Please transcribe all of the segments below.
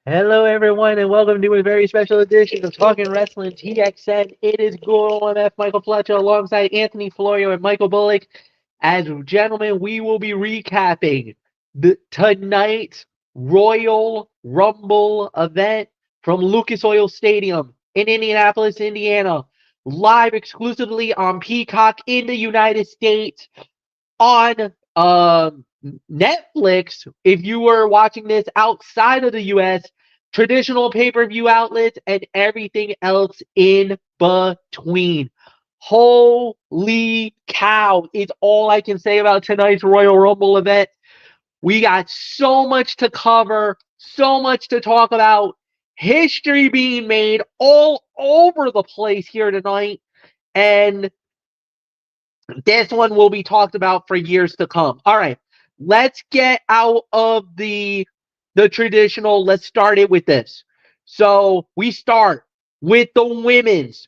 Hello, everyone, and welcome to a very special edition of Talking Wrestling TXN. It is Guru MF Michael Fletcher alongside Anthony Florio and Michael Bullock. As gentlemen, we will be recapping tonight's Royal Rumble event from Lucas Oil Stadium in Indianapolis, Indiana, live exclusively on Peacock in the United States on Netflix. If you were watching this outside of the US, traditional pay-per-view outlets, and everything else in between. Holy cow, it's all I can say about tonight's Royal Rumble event. We got so much to cover, so much to talk about, history being made all over the place here tonight, and this one will be talked about for years to come. All right, let's get out of the traditional. Let's start it with this. So we start with the women's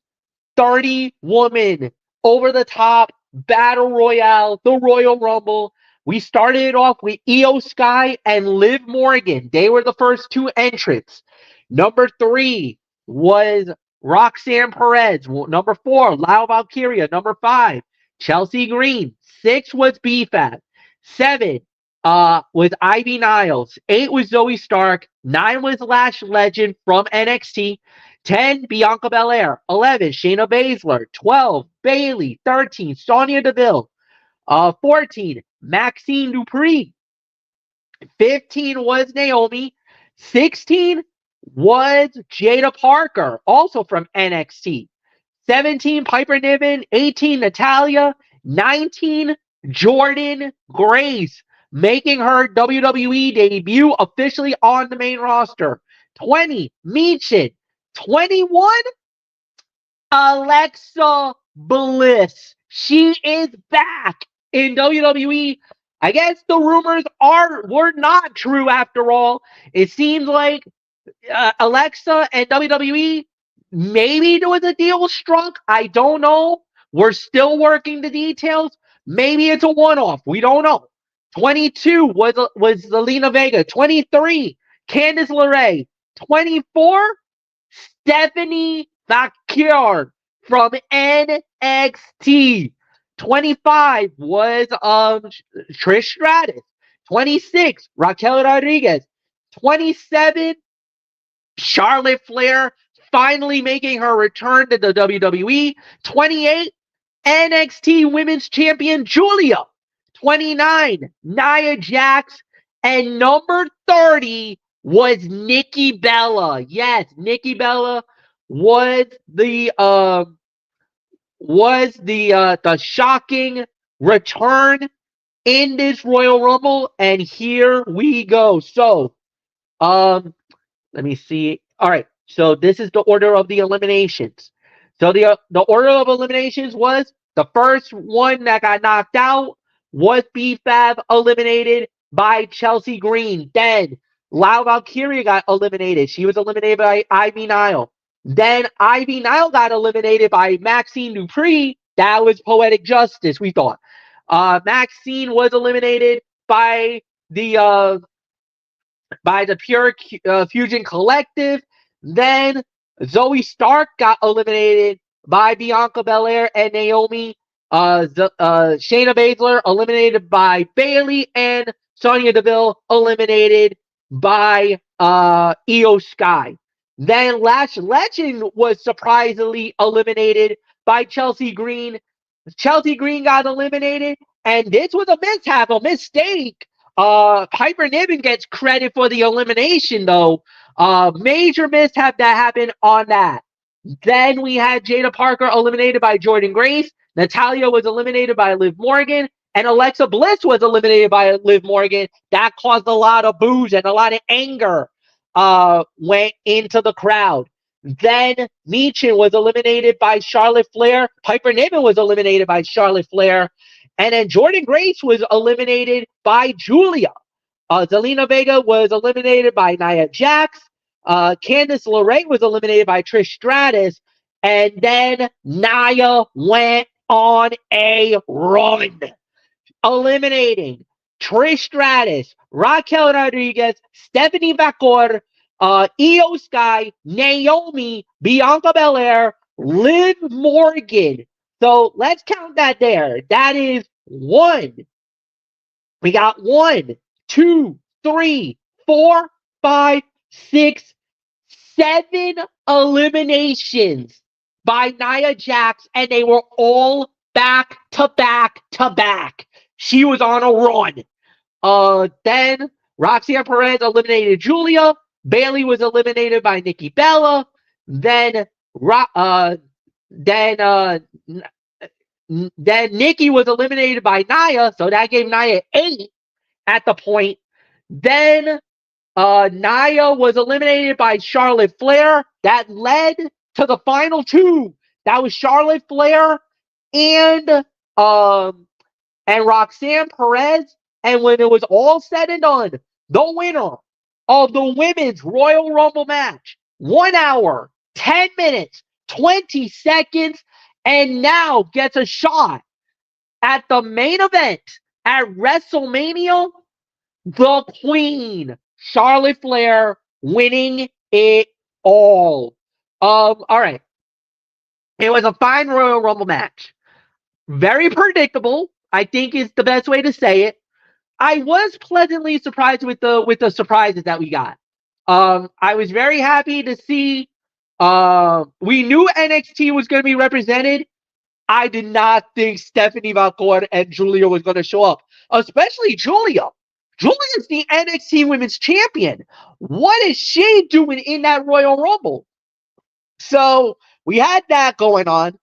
30-woman over the top battle royale, the Royal Rumble. We started it off with Io Sky and Liv Morgan. They were the first two entrants. Number 3 was Roxanne Perez. Number 4, Lau Valkyria. Number 5, Chelsea Green. 6 was BFAB. 7 was Ivy Niles. 8 was Zoe Stark. 9 was Lash Legend from NXT. 10, Bianca Belair. 11, Shayna Baszler. 12, Bayley. 13, Sonya Deville. 14, Maxine Dupree. 15 was Naomi. 16 was Jada Parker, also from NXT. 17, Piper Niven. 18, Natalia. 19, Jordan Grace, making her WWE debut officially on the main roster. 20, Michin. 21, Alexa Bliss. She is back in WWE. I guess the rumors were not true after all. It seems like Alexa and WWE, maybe there was a deal struck. I don't know. We're still working the details. Maybe it's a one-off. We don't know. 22 was Zelina Vega. 23, Candice LeRae. 24, Stephanie Vaquer from NXT. 25 was Trish Stratus. 26, Raquel Rodriguez. 27, Charlotte Flair finally making her return to the WWE. 28, NXT Women's Champion Julia. 29, Nia Jax. And number 30 was Nikki Bella. Yes, Nikki Bella was the shocking return in this Royal Rumble, and here we go. So, let me see. All right, so this is the order of the eliminations. So the order of eliminations was the first one that got knocked out was BFAB, eliminated by Chelsea Green. Then Lau Valkyria got eliminated. She was eliminated by Ivy Nile. Then Ivy Nile got eliminated by Maxine Dupree. That was poetic justice, we thought. Maxine was eliminated by the Pure Fusion Collective. Then Zoe Stark got eliminated by Bianca Belair and Naomi. Shayna Baszler eliminated by Bayley, and Sonya Deville eliminated by Io Sky. Then Lash Legend was surprisingly eliminated by Chelsea Green. Chelsea Green got eliminated, and this was a mishap, a mistake. Piper Niven gets credit for the elimination, though. Major mishap that happened on that. Then we had Jada Parker eliminated by Jordan Grace. Natalia was eliminated by Liv Morgan. And Alexa Bliss was eliminated by Liv Morgan. That caused a lot of boos and a lot of anger went into the crowd. Then Michin was eliminated by Charlotte Flair. Piper Niven was eliminated by Charlotte Flair. And then Jordan Grace was eliminated by Julia. Zelina Vega was eliminated by Nia Jax. Candice LeRae was eliminated by Trish Stratus. And then Nia went on a run, eliminating Trish Stratus, Raquel Rodriguez, Stephanie Vaquer, Io Sky, Naomi, Bianca Belair, Liv Morgan. So let's count that there. That is one. We got 1, 2, 3, 4, 5, 6, 7 eliminations by Nia Jax, and they were all back to back to back. She was on a run. Then Roxanne Perez eliminated Julia. Bayley was eliminated by Nikki Bella. Then then uh, then Nikki was eliminated by Nia, so that gave Nia 8 at the point. Then Nia was eliminated by Charlotte Flair. That led to the final 2. That was Charlotte Flair and Roxanne Perez. And when it was all said and done, the winner of the Women's Royal Rumble match, 1 hour, 10 minutes, 20 seconds, and now gets a shot at the main event at WrestleMania, the Queen, Charlotte Flair, winning it all. All right. It was a fine Royal Rumble match. Very predictable, I think is the best way to say it. I was pleasantly surprised with the surprises that we got. I was very happy to see. We knew NXT was going to be represented. I did not think Stephanie McMahon and Julia was going to show up, especially Julia. Julia is the NXT Women's Champion. What is she doing in that Royal Rumble? So we had that going on.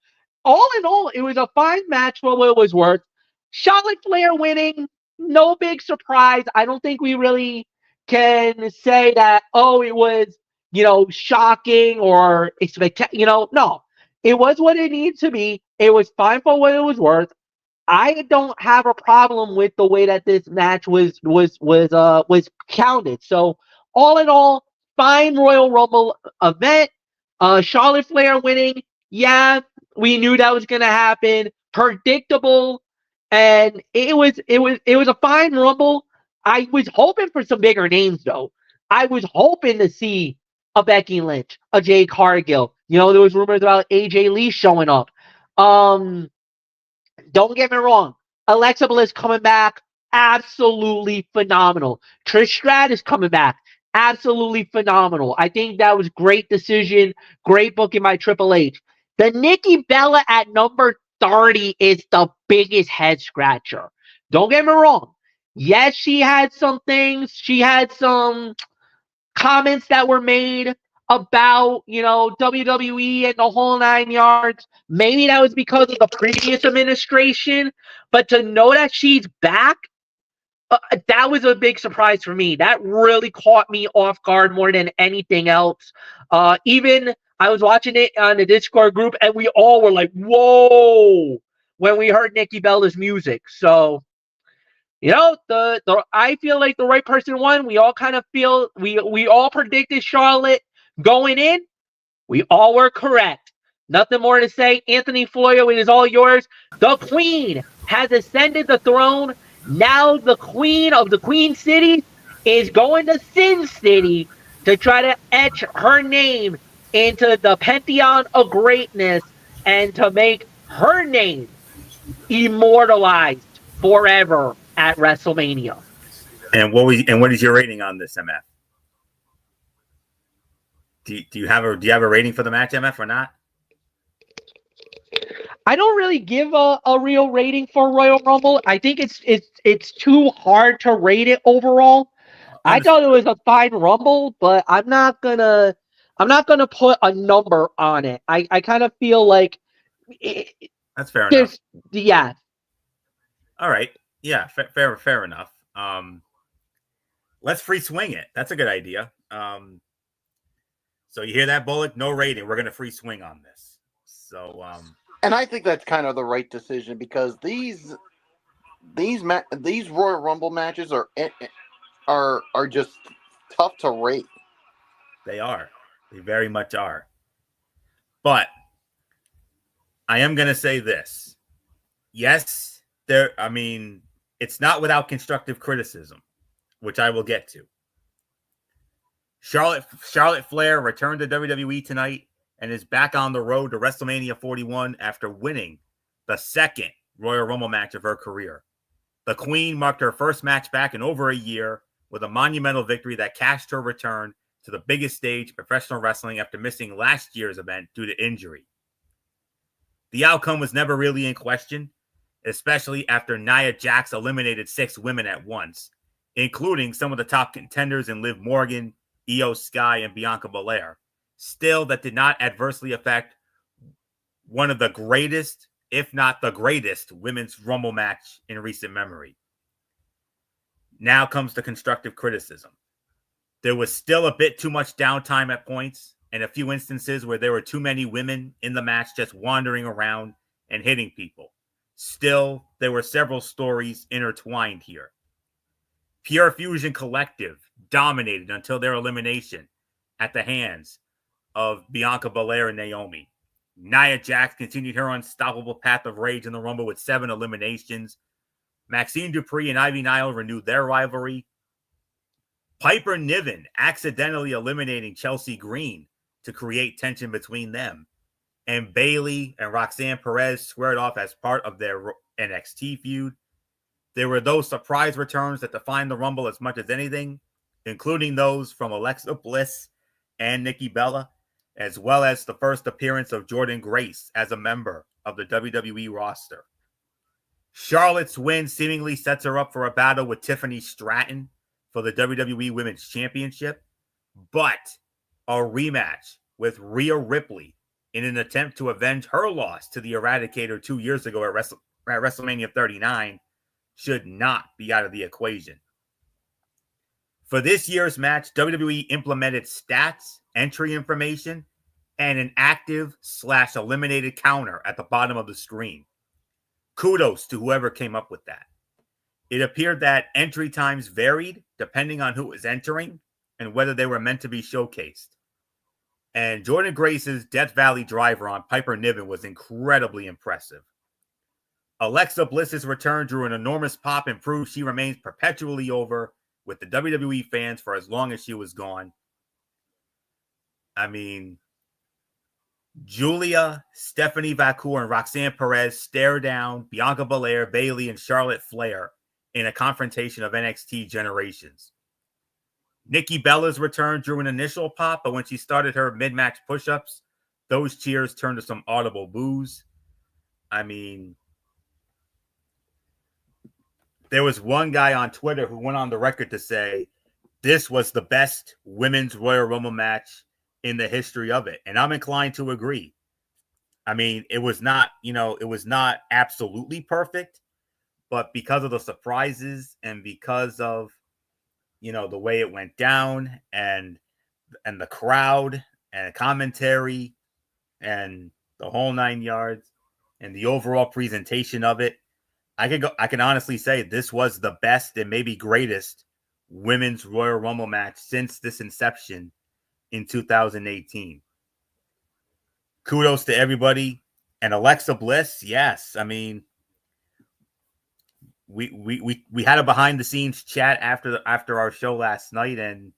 All in all, it was a fine match for what it was worth. Charlotte Flair winning, no big surprise. I don't think we really can say that, oh, it was, shocking or spectacular. No. It was what it needed to be. It was fine for what it was worth. I don't have a problem with the way that this match was counted. So all in all, fine Royal Rumble event. Charlotte Flair winning. Yeah, we knew that was gonna happen. Predictable, and it was a fine Rumble. I was hoping for some bigger names though. I was hoping to see a Becky Lynch, a Jade Cargill. There was rumors about AJ Lee showing up. Don't get me wrong. Alexa Bliss coming back, absolutely phenomenal. Trish Stratus coming back, absolutely phenomenal. I think that was great decision, great booking by Triple H. The Nikki Bella at number 30 is the biggest head scratcher. Don't get me wrong. Yes, she had some things. She had some comments that were made about, WWE and the whole 9 yards. Maybe that was because of the previous administration, but to know that she's back, that was a big surprise for me. That really caught me off guard more than anything else. Even I was watching it on the Discord group, and we all were like, whoa, when we heard Nikki Bella's music. So, I feel like the right person won. We all kind of feel we all predicted Charlotte going in. We all were correct. Nothing more to say. Anthony Florio, it is all yours. The Queen has ascended the throne. Now the Queen of the Queen City is going to Sin City to try to etch her name into the pantheon of greatness and to make her name immortalized forever at WrestleMania. And what is your rating on this, MF? Do you have a rating for the match, MF, or not? I don't really give a real rating for Royal Rumble. I think it's too hard to rate it overall. I thought it was a fine Rumble, but I'm not gonna put a number on it. I kind of feel like that's fair enough. Yeah. All right. Yeah. Fair enough. Let's free swing it. That's a good idea. So you hear that, Bullock? No rating. We're gonna free swing on this. So and I think that's kind of the right decision because these Royal Rumble matches are just tough to rate. They are. They very much are. But I am gonna say this. Yes, it's not without constructive criticism, which I will get to. Charlotte Flair returned to WWE tonight and is back on the road to WrestleMania 41 after winning the second Royal Rumble match of her career. The Queen marked her first match back in over a year with a monumental victory that cashed her return to the biggest stage of professional wrestling after missing last year's event due to injury. The outcome was never really in question, especially after Nia Jax eliminated 6 women at once, including some of the top contenders in Liv Morgan, Io Sky, and Bianca Belair. Still, that did not adversely affect one of the greatest, if not the greatest, women's Rumble match in recent memory. Now comes the constructive criticism. There was still a bit too much downtime at points, and a few instances where there were too many women in the match just wandering around and hitting people. Still, there were several stories intertwined here. Pure Fusion Collective dominated until their elimination at the hands of Bianca Belair and Naomi. Nia Jax continued her unstoppable path of rage in the Rumble with 7 eliminations. Maxine Dupree and Ivy Nile renewed their rivalry. Piper Niven accidentally eliminating Chelsea Green to create tension between them. And Bayley and Roxanne Perez squared off as part of their NXT feud. There were those surprise returns that defined the Rumble as much as anything, including those from Alexa Bliss and Nikki Bella, as well as the first appearance of Jordynne Grace as a member of the WWE roster. Charlotte's win seemingly sets her up for a battle with Tiffany Stratton for the WWE Women's Championship, but a rematch with Rhea Ripley in an attempt to avenge her loss to the Eradicator 2 years ago at WrestleMania 39 should not be out of the equation. For this year's match, WWE implemented stats, entry information, and an active/eliminated counter at the bottom of the screen. Kudos to whoever came up with that. It appeared that entry times varied depending on who was entering and whether they were meant to be showcased. And Jordynne Grace's Death Valley driver on Piper Niven was incredibly impressive. Alexa Bliss's return drew an enormous pop and proved she remains perpetually over with the WWE fans for as long as she was gone. I mean, Julia, Stephanie Vacour, and Roxanne Perez stare down Bianca Belair, Bayley, and Charlotte Flair in a confrontation of NXT generations. Nikki Bella's return drew an initial pop, but when she started her mid-match push-ups, those cheers turned to some audible boos. I mean, there was one guy on Twitter who went on the record to say this was the best women's Royal Rumble match in the history of it. And I'm inclined to agree. I mean, it was not absolutely perfect, but because of the surprises and because of, the way it went down and the crowd and commentary and the whole 9 yards and the overall presentation of it, I can honestly say this was the best and maybe greatest women's Royal Rumble match since this inception in 2018. Kudos to everybody. And Alexa Bliss, yes. I mean, we had a behind the scenes chat after our show last night, and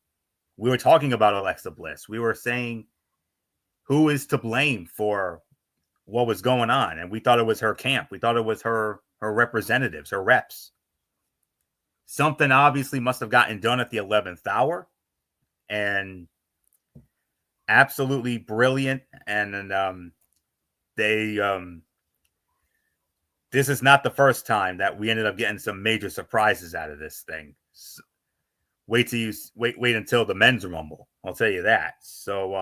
we were talking about Alexa Bliss. We were saying who is to blame for what was going on, and we thought it was her camp. We thought it was her representatives, her reps. Something obviously must have gotten done at the 11th hour, and absolutely brilliant. And this is not the first time that we ended up getting some major surprises out of this thing. So wait until the men's Rumble. I'll tell you that. So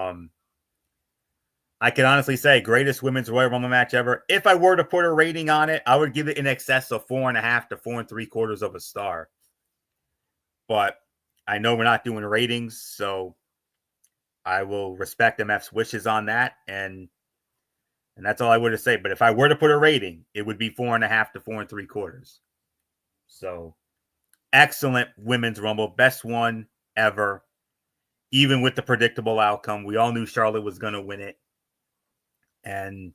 I can honestly say greatest women's Royal Rumble match ever. If I were to put a rating on it, I would give it in excess of 4.5 to 4 3/4 of a star. But I know we're not doing ratings, so I will respect MF's wishes on that, and that's all I would say. But if I were to put a rating, it would be 4.5 to 4 3/4. So excellent women's Rumble, best one ever. Even with the predictable outcome, we all knew Charlotte was going to win it. And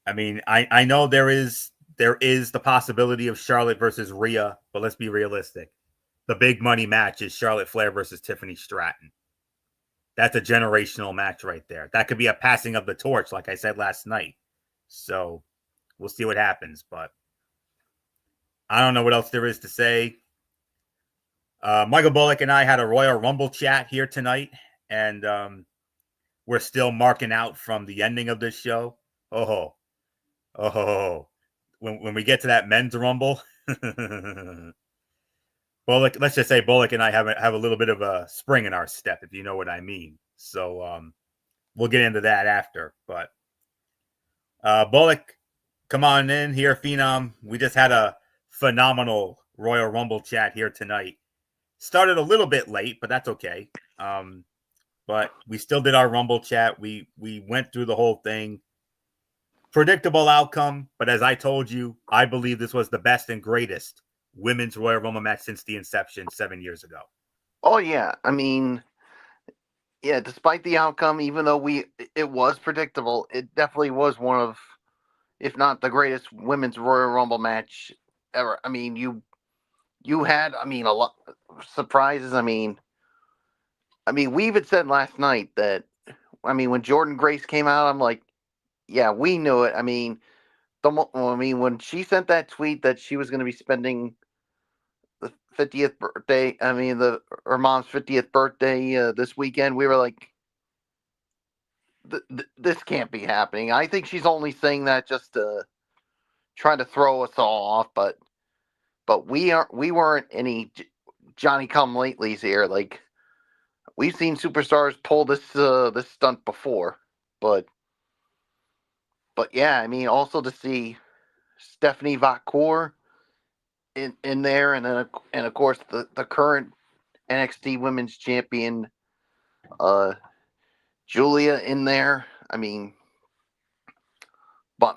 I mean, I know there is the possibility of Charlotte versus Rhea, but let's be realistic. the big money match is Charlotte Flair versus Tiffany Stratton. That's a generational match right there. That could be a passing of the torch, like I said last night. So we'll see what happens, but I don't know what else there is to say. Michael Bullock and I had a Royal Rumble chat here tonight, and we're still marking out from the ending of this show. When we get to that men's Rumble, Bullock, let's just say Bullock and I have a little bit of a spring in our step, if you know what I mean. So we'll get into that after. But Bullock, come on in here, Phenom. We just had a phenomenal Royal Rumble chat here tonight. Started a little bit late, but that's okay. But we still did our Rumble chat. We went through the whole thing. Predictable outcome, but as I told you, I believe this was the best and greatest women's Royal Rumble match since the inception 7 years ago. Oh yeah, I mean, yeah. Despite the outcome, even though it was predictable, it definitely was one of, if not the greatest women's Royal Rumble match ever. I mean, you had, I mean, a lot of surprises. I mean, we even said last night that, I mean, when Jordan Grace came out, I'm like, yeah, we knew it. I mean, when she sent that tweet that she was going to be spending the 50th birthday, her mom's 50th birthday this weekend, we were like, this can't be happening. I think she's only saying that just to try to throw us all off, but we weren't any Johnny come latelys here. Like, we've seen superstars pull this stunt before, but yeah, I mean, also to see Stephanie Vacour in there, and then of course the current NXT Women's Champion Julia in there. I mean, but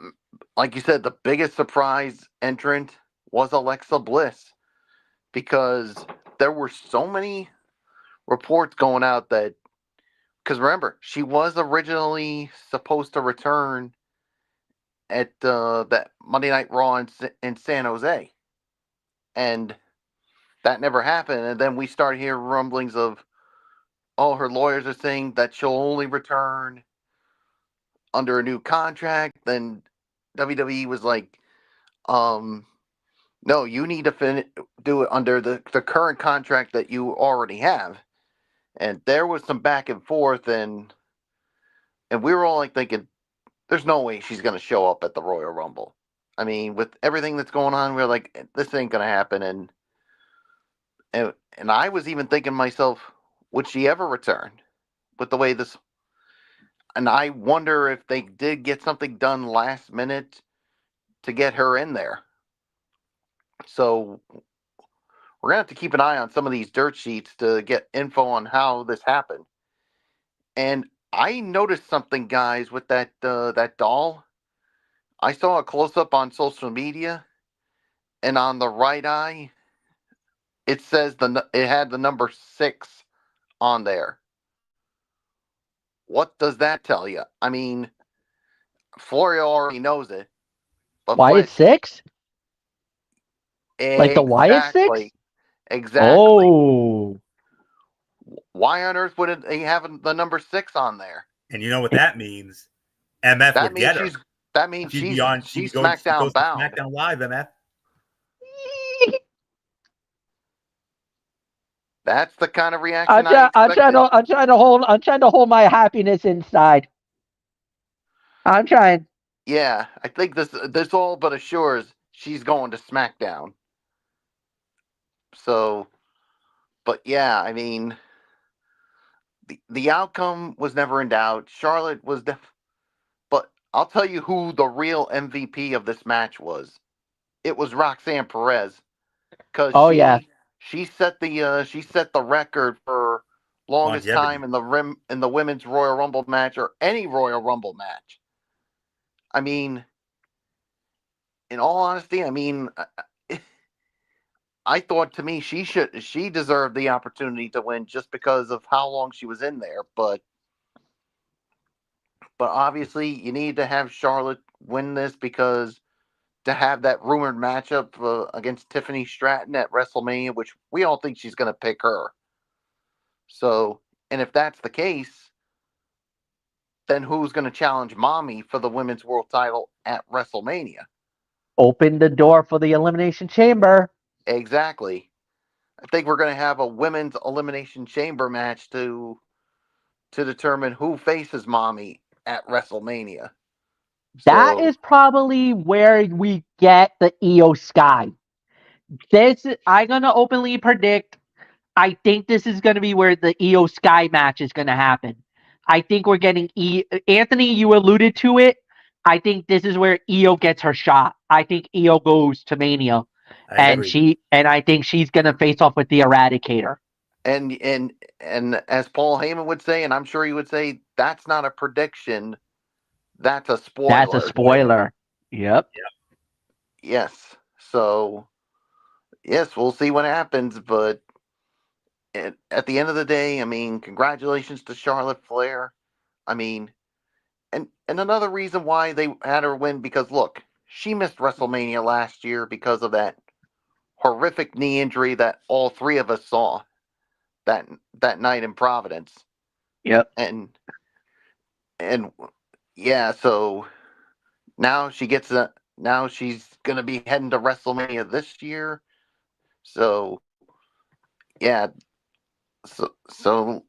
like you said, the biggest surprise entrant was Alexa Bliss, because there were so many reports going out that, because remember, she was originally supposed to return at that Monday Night Raw in San Jose, and that never happened. And then we start hearing rumblings of, oh, her lawyers are saying that she'll only return under a new contract. Then WWE was like, no, you need to do it under the current contract that you already have. And there was some back and forth, and we were all like thinking, there's no way she's going to show up at the Royal Rumble. I mean, with everything that's going on, we're like, this ain't going to happen. And I was even thinking to myself, would she ever return with the way this? And I wonder if they did get something done last minute to get her in there. So we're going to have to keep an eye on some of these dirt sheets to get info on how this happened. And I noticed something, guys, with that doll. I saw a close-up on social media, and on the right eye, it says it had the number 6 on there. What does that tell you? I mean, Florio already knows it. But Wyatt 6? Exactly. Like the Wyatt 6? Exactly. Oh. Why on earth would they have the number 6 on there? And you know what that means? MF would get her. That means she's SmackDown bound. SmackDown Live, MF. That's the kind of reaction I expected. I'm trying to hold my happiness inside. I'm trying. Yeah, I think this all but assures she's going to SmackDown. So, but yeah, I mean, the outcome was never in doubt. Charlotte was but I'll tell you who the real MVP of this match was. It was Roxanne Perez, because she set the record for longest time in the women's Royal Rumble match, or any Royal Rumble match. I mean, in all honesty, I mean, I thought, to me, she deserved the opportunity to win just because of how long she was in there, but obviously you need to have Charlotte win this, because to have that rumored matchup against Tiffany Stratton at WrestleMania, which we all think she's going to pick her. So, and if that's the case, then who's going to challenge Mommy for the Women's World Title at WrestleMania? Open the door for the Elimination Chamber. Exactly. I think we're going to have a Women's Elimination Chamber match to determine who faces Mommy at WrestleMania. That is probably where we get the Io Sky. I'm going to openly predict, I think this is going to be where the Io Sky match is going to happen. I think we're getting Anthony, you alluded to it. I think this is where Io gets her shot. I think Io goes to Mania. And I think she's going to face off with the Eradicator. And as Paul Heyman would say, and I'm sure he would say, that's not a prediction. That's a spoiler. That's a spoiler. Yep. Yes. So, yes, we'll see what happens. But at the end of the day, I mean, congratulations to Charlotte Flair. I mean, and another reason why they had her win, because look, she missed WrestleMania last year because of that horrific knee injury that all three of us saw that night in Providence. Yep. And yeah, so now she's gonna be heading to WrestleMania this year. So yeah, so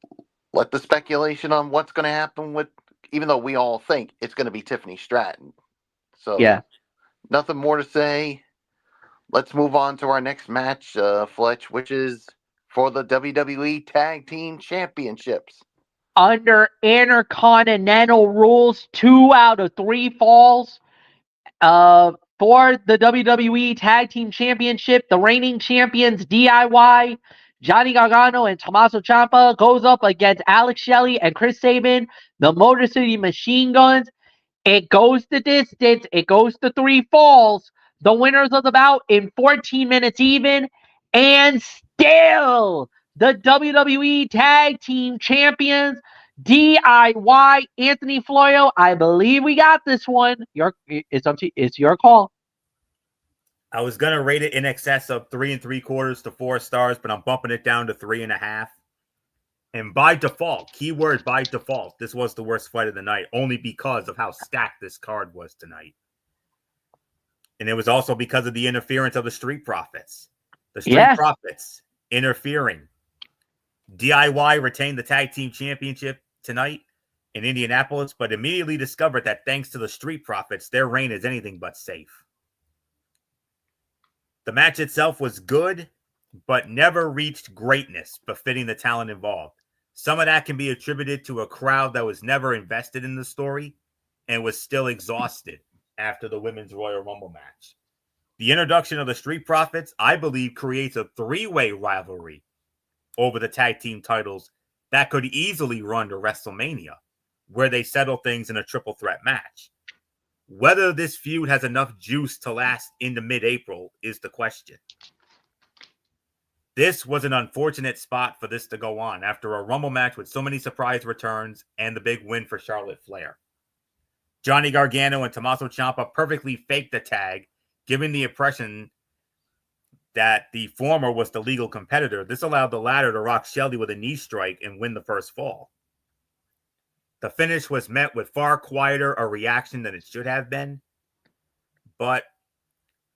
let the speculation on what's gonna happen with, even though we all think it's gonna be Tiffany Stratton. So yeah, nothing more to say. Let's move on to our next match, Fletch, which is for the WWE Tag Team Championships. Under Intercontinental rules, 2 out of 3 falls. For the WWE Tag Team Championship, the reigning champions DIY, Johnny Gargano and Tommaso Ciampa goes up against Alex Shelley and Chris Sabin, the Motor City Machine Guns. It goes the distance. It goes to 3 falls. The winners of the bout in 14 minutes even. And still, the WWE Tag Team Champions, DIY, Anthony Florio. I believe we got this one. It's your call. I was going to rate it in excess of 3 3/4 to 4 stars, but I'm bumping it down to 3.5. And by default, keyword by default, this was the worst fight of the night, only because of how stacked this card was tonight. And it was also because of the interference of the Street Profits. The Street Profits interfering. DIY retained the Tag Team Championship tonight in Indianapolis, but immediately discovered that thanks to the Street Profits, their reign is anything but safe. The match itself was good, but never reached greatness befitting the talent involved. Some of that can be attributed to a crowd that was never invested in the story and was still exhausted after the Women's Royal Rumble match. The introduction of the Street Profits, I believe, creates a 3-way rivalry over the tag team titles that could easily run to WrestleMania, where they settle things in a triple threat match. Whether this feud has enough juice to last into mid-April is the question. This was an unfortunate spot for this to go on after a Rumble match with so many surprise returns and the big win for Charlotte Flair. Johnny Gargano and Tommaso Ciampa perfectly faked the tag, giving the impression that the former was the legal competitor. This allowed the latter to rock Shelley with a knee strike and win the first fall. The finish was met with far quieter a reaction than it should have been, but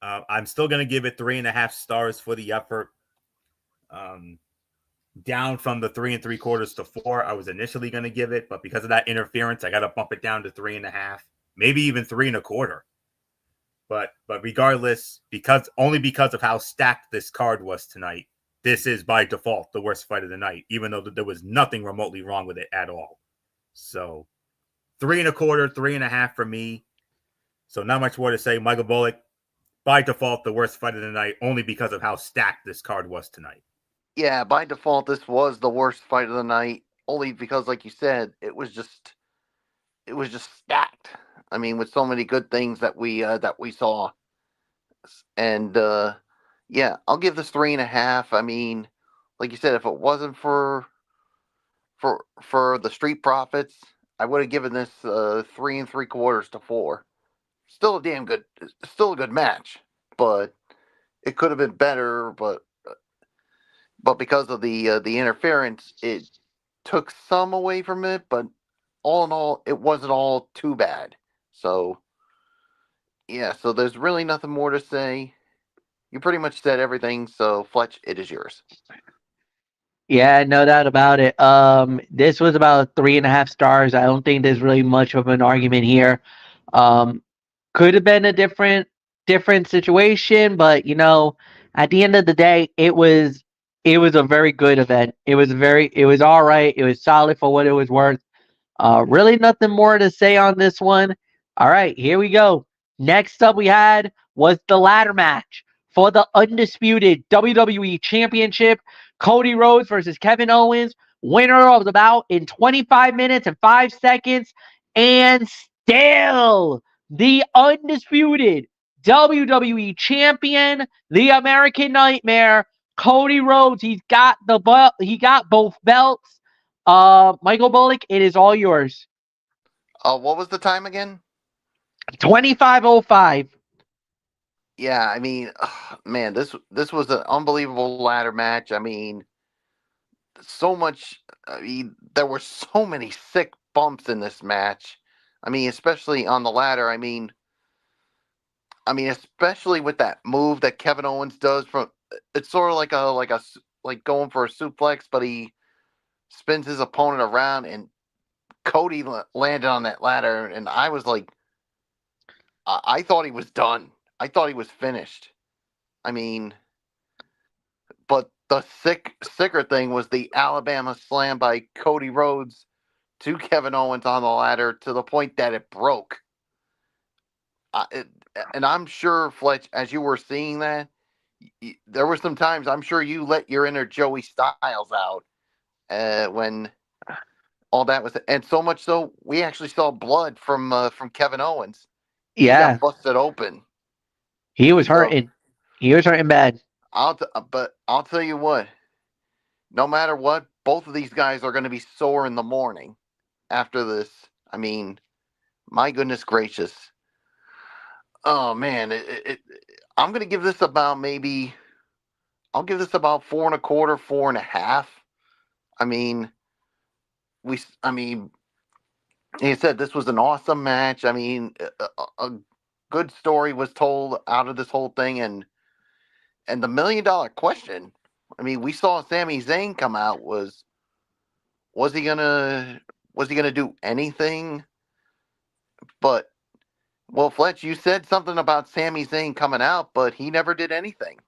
I'm still going to give it 3.5 stars for the effort. Down from the 3 3/4 to 4 I was initially going to give it, but because of that interference, I got to bump it down to 3.5, maybe even 3 1/4. But regardless, because of how stacked this card was tonight, this is by default the worst fight of the night, even though there was nothing remotely wrong with it at all. So 3 1/4, 3.5 for me. So not much more to say. Michael Bullock, by default, the worst fight of the night, only because of how stacked this card was tonight. Yeah, by default, this was the worst fight of the night, only because, like you said, it was just stacked. I mean, with so many good things that we saw, and yeah, I'll give this 3.5. I mean, like you said, if it wasn't for the Street Profits, I would have given this 3 3/4 to 4. still a good match, but it could have been better. But because of the interference, it took some away from it. But all in all, it wasn't all too bad. So yeah, so there's really nothing more to say. You pretty much said everything. So Fletch, it is yours. Yeah, no doubt about it. This was about 3.5 stars. I don't think there's really much of an argument here. Um, could have been a different situation, but at the end of the day, it was a very good event. It was all right. It was solid for what it was worth. Really nothing more to say on this one. All right, here we go. Next up we had was the ladder match for the undisputed WWE Championship. Cody Rhodes versus Kevin Owens. Winner of the bout in 25 minutes and 5 seconds. And still the undisputed WWE Champion, the American Nightmare, Cody Rhodes. He's got the belt. He got both belts. Michael Bullock, it is all yours. What was the time again? 25:05. Yeah, I mean, man, this was an unbelievable ladder match. I mean, so much. I mean, there were so many sick bumps in this match. I mean, especially on the ladder. I mean, especially with that move that Kevin Owens does from. It's sort of like going for a suplex, but he spins his opponent around, and Cody landed on that ladder, and I was like, I thought he was done. I thought he was finished. I mean, but the sicker thing was the Alabama slam by Cody Rhodes to Kevin Owens on the ladder to the point that it broke. And I'm sure, Fletch, as you were seeing that, there were some times I'm sure you let your inner Joey Styles out when all that was, and so much so we actually saw blood from Kevin Owens. He Yeah, got busted open. he was So hurting. He was hurting bad. but I'll tell you what. No matter what, both of these guys are going to be sore in the morning after this. I mean, my goodness gracious. Oh man, I'm going to give this about maybe. I'll give this about 4.25, 4.5. I mean, I mean, like I said, this was an awesome match. I mean, a good story was told out of this whole thing, and the $1 million question. I mean, we saw Sami Zayn come out. Was he gonna do anything? But well, Fletch, you said something about Sami Zayn coming out, but he never did anything.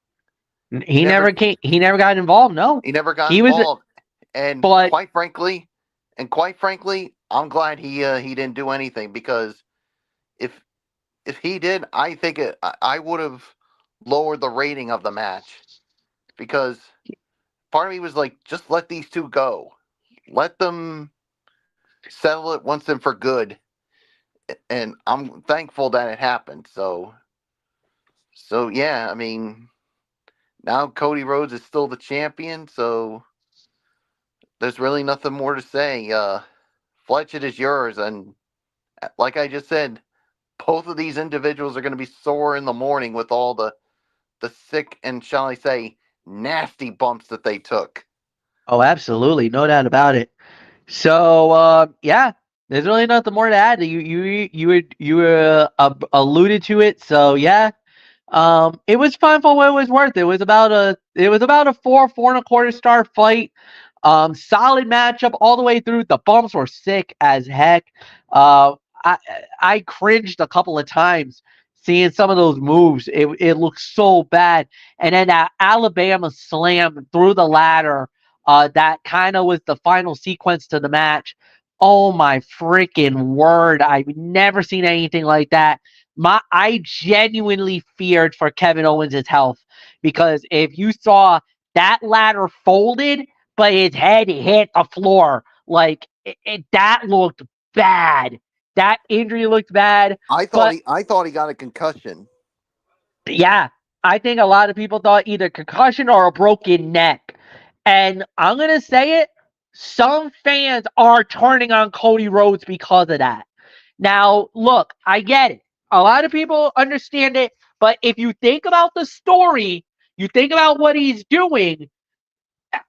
He never came. He never got involved. No, He never got he was. involved. And But quite frankly, I'm glad he didn't do anything, because if he did, I think I would have lowered the rating of the match, because part of me was like, just let these two go, let them settle it once and for good, and I'm thankful that it happened. So yeah, I mean, now Cody Rhodes is still the champion, so there's really nothing more to say. Fletch, it is yours, and like I just said, both of these individuals are going to be sore in the morning with all the sick and, shall I say, nasty bumps that they took. oh, absolutely, no doubt about it. So yeah, there's really nothing more to add. You alluded to it. So yeah, it was fun for what it was worth. It was about a 4.25 star fight. Solid matchup all the way through. The bumps were sick as heck. Uh, I I cringed a couple of times seeing some of those moves. It looked so bad. And then that Alabama slam through the ladder. That kind of was the final sequence to the match. Oh my freaking word! I've never seen anything like that. I genuinely feared for Kevin Owens' health, because if you saw that ladder folded, but his head hit the floor, like that looked bad. That injury looked bad. But I thought he got a concussion. yeah, I think a lot of people thought either concussion or a broken neck. And I'm gonna say it, some fans are turning on Cody Rhodes because of that. Now, look, I get it. A lot of people understand it, but if you think about the story, you think about what he's doing,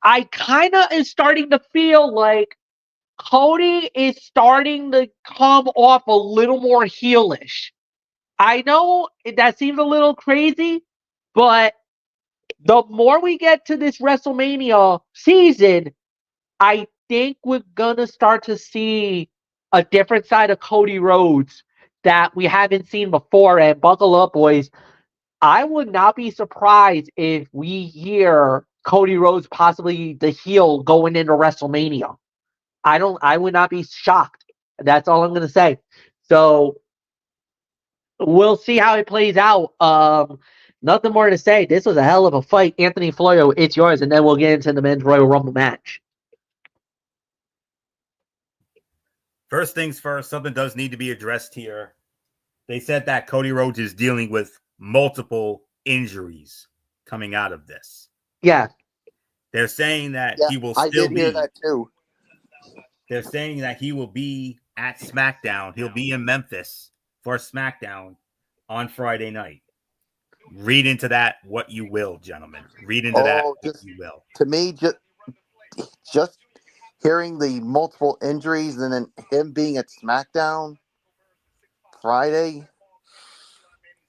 I kind of is starting to feel like Cody is starting to come off a little more heelish. I know that seems a little crazy, but the more we get to this WrestleMania season, I think we're gonna start to see a different side of Cody Rhodes that we haven't seen before. And buckle up, boys. I would not be surprised if we hear Cody Rhodes possibly the heel going into WrestleMania. I would not be shocked. That's all I'm gonna say. So we'll see how it plays out. Nothing more to say. This was a hell of a fight. Anthony Florio, it's yours, and then we'll get into the men's Royal Rumble match. First things first, something does need to be addressed here. They said that Cody Rhodes is dealing with multiple injuries coming out of this. Yeah. They're saying that he will I still did be. hear that too. They're saying that he will be at SmackDown. He'll be in Memphis for SmackDown on Friday night. Read into that what you will, gentlemen. Read into that what you will. To me, just hearing the multiple injuries and then him being at SmackDown Friday.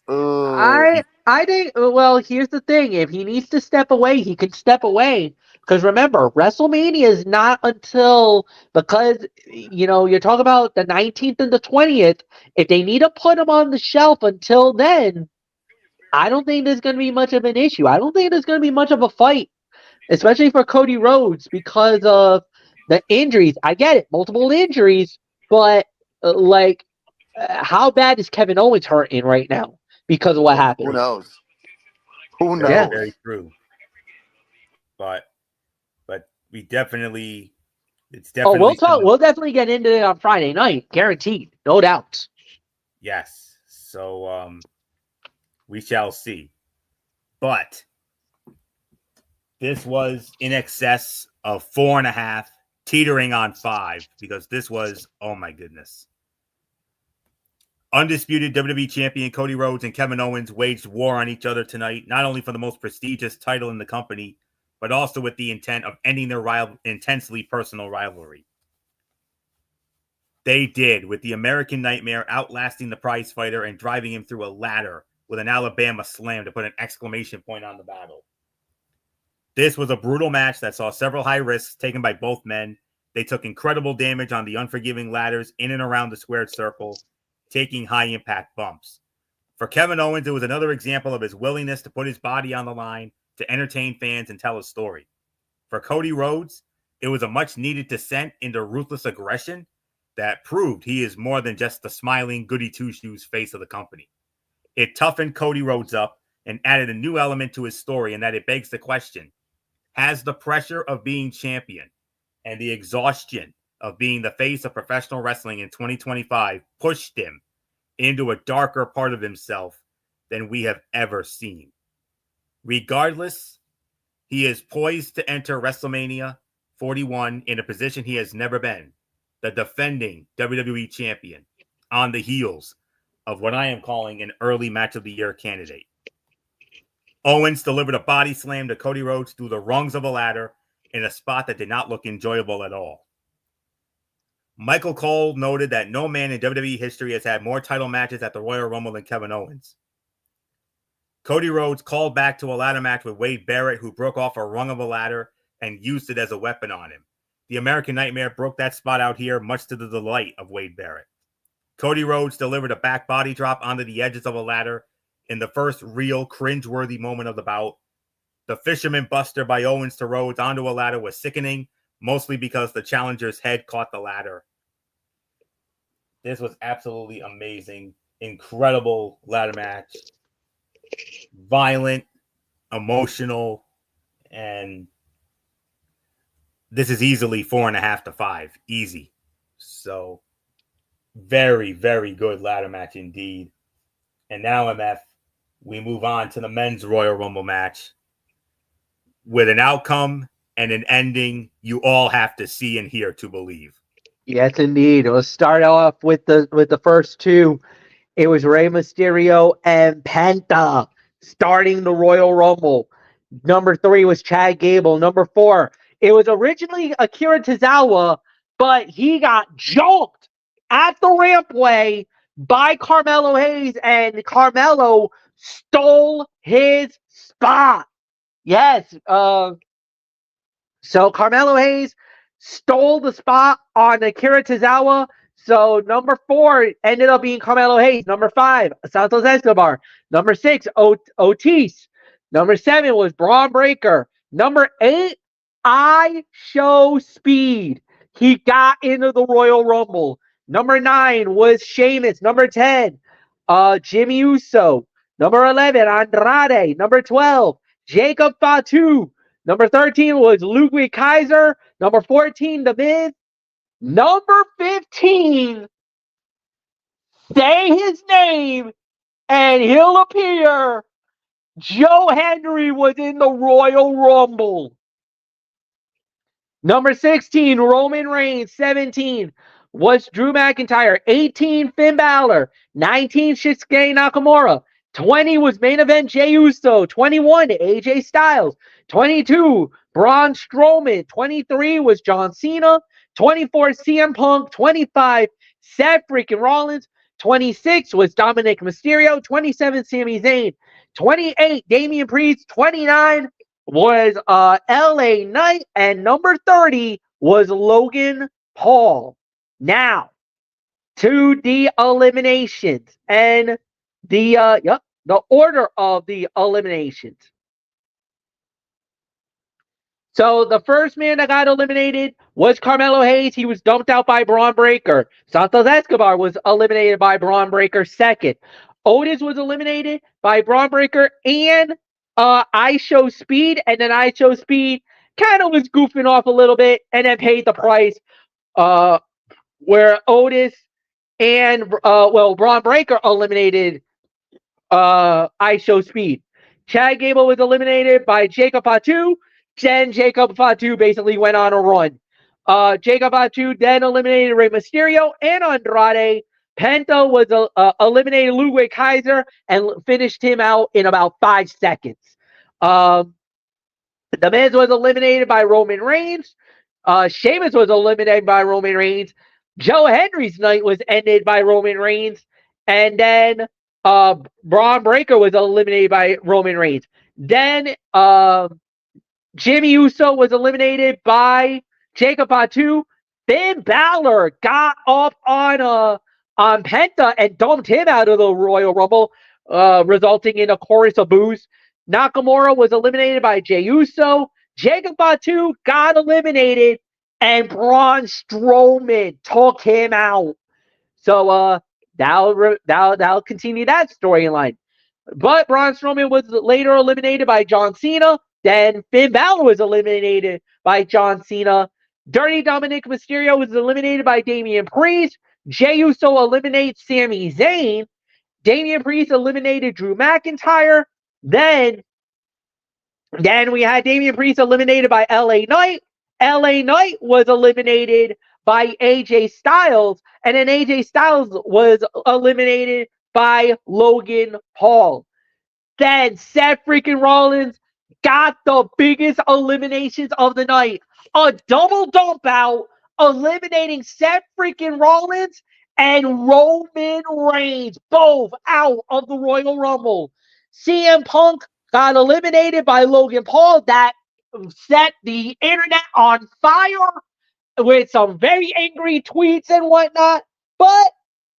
I think, well, here's the thing. If he needs to step away, he can step away. Because remember, WrestleMania is not until, because, you're talking about the 19th and the 20th. If they need to put him on the shelf until then, I don't think there's going to be much of an issue. I don't think there's going to be much of a fight, especially for Cody Rhodes because of the injuries. I get it, multiple injuries, but how bad is Kevin Owens hurting right now because of what happened? Who knows? Who knows? Yeah, very true. But we definitely, it's definitely. We'll talk. We'll definitely get into it on Friday night, guaranteed, no doubt. Yes. So we shall see. But this was in excess of 4.5, teetering on 5, because this was, oh my goodness. Undisputed WWE champion Cody Rhodes and Kevin Owens waged war on each other tonight, not only for the most prestigious title in the company, but also with the intent of ending their intensely personal rivalry. They did, with the American Nightmare outlasting the prize fighter and driving him through a ladder with an Alabama slam to put an exclamation point on the battle. This was a brutal match that saw several high risks taken by both men. They took incredible damage on the unforgiving ladders in and around the squared circle, taking high-impact bumps. For Kevin Owens, it was another example of his willingness to put his body on the line to entertain fans and tell a story. For Cody Rhodes, it was a much-needed descent into ruthless aggression that proved he is more than just the smiling goody-two-shoes face of the company. It toughened Cody Rhodes up and added a new element to his story, in that it begs the question, has the pressure of being champion and the exhaustion of being the face of professional wrestling in 2025 pushed him into a darker part of himself than we have ever seen? Regardless, he is poised to enter WrestleMania 41 in a position he has never been, the defending WWE champion, on the heels of what I am calling an early match of the year candidate. Owens delivered a body slam to Cody Rhodes through the rungs of a ladder in a spot that did not look enjoyable at all. Michael Cole noted that no man in WWE history has had more title matches at the Royal Rumble than Kevin Owens. Cody Rhodes called back to a ladder match with Wade Barrett, who broke off a rung of a ladder and used it as a weapon on him. The American Nightmare broke that spot out here, much to the delight of Wade Barrett. Cody Rhodes delivered a back body drop onto the edges of a ladder in the first real cringeworthy moment of the bout. The Fisherman Buster by Owens to Rhodes onto a ladder was sickening, mostly because the challenger's head caught the ladder. This was absolutely amazing. Incredible ladder match. Violent, emotional, and this is easily 4.5 to 5. Easy. So, very, very good ladder match indeed. And now, MF, we move on to the men's Royal Rumble match with an outcome and an ending you all have to see and hear to believe. Yes, indeed. We'll start off with the first two. It was Rey Mysterio and Penta starting the Royal Rumble. Number 3 was Chad Gable. Number 4, it was originally Akira Tozawa, but he got jumped at the rampway by Carmelo Hayes, and Carmelo stole his spot. Yes, so Carmelo Hayes stole the spot on Akira Tozawa. So number 4 ended up being Carmelo Hayes. Number 5, Santos Escobar. Number 6, Otis. Number 7 was Braun Breaker. Number 8, I Show Speed. He got into the Royal Rumble. Number 9 was Sheamus. Number 10, Jimmy Uso. Number 11, Andrade. Number 12, Jacob Fatu. Number 13 was Ludwig Kaiser. Number 14, The Miz. Number 15, say his name and he'll appear. Joe Hendry was in the Royal Rumble. Number 16, Roman Reigns. 17 was Drew McIntyre. 18, Finn Balor. 19, Shinsuke Nakamura. 20 was main event Jey Uso. 21, AJ Styles. 22, Braun Strowman. 23 was John Cena. 24, CM Punk. 25, Seth freaking Rollins. 26 was Dominic Mysterio. 27, Sami Zayn. 28, Damian Priest. 29 was LA Knight, and number 30 was Logan Paul. Now, to the eliminations and the order of the eliminations. So the first man that got eliminated was Carmelo Hayes. He was dumped out by Braun Breaker. Santos Escobar was eliminated by Braun Breaker second. Otis was eliminated by Braun Breaker and I Show Speed, and then I Show Speed kind of was goofing off a little bit and then paid the price where Otis and Braun Breaker eliminated I Show Speed. Chad Gable was eliminated by Jacob Fatu. Then Jacob Fatu basically went on a run. Jacob Fatu then eliminated Rey Mysterio and Andrade. Penta was eliminated Ludwig Kaiser and finished him out in about 5 seconds. The Miz was eliminated by Roman Reigns. Sheamus was eliminated by Roman Reigns. Joe Hendry's night was ended by Roman Reigns. And then Braun Breaker was eliminated by Roman Reigns. Then Jimmy Uso was eliminated by Jacob Fatu. Finn Balor got up on Penta and dumped him out of the Royal Rumble, resulting in a chorus of boos. Nakamura was eliminated by Jey Uso. Jacob Fatu got eliminated, and Braun Strowman took him out. So that'll continue that storyline. But Braun Strowman was later eliminated by John Cena. Then Finn Balor was eliminated by John Cena. Dirty Dominic Mysterio was eliminated by Damian Priest. Jey Uso eliminates Sami Zayn. Damian Priest eliminated Drew McIntyre. Then we had Damian Priest eliminated by LA Knight. LA Knight was eliminated by AJ Styles. And then AJ Styles was eliminated by Logan Paul. Then Seth freaking Rollins got the biggest eliminations of the night. A double dump out, eliminating Seth freaking Rollins and Roman Reigns, both out of the Royal Rumble. CM Punk got eliminated by Logan Paul. That set the internet on fire with some very angry tweets and whatnot. But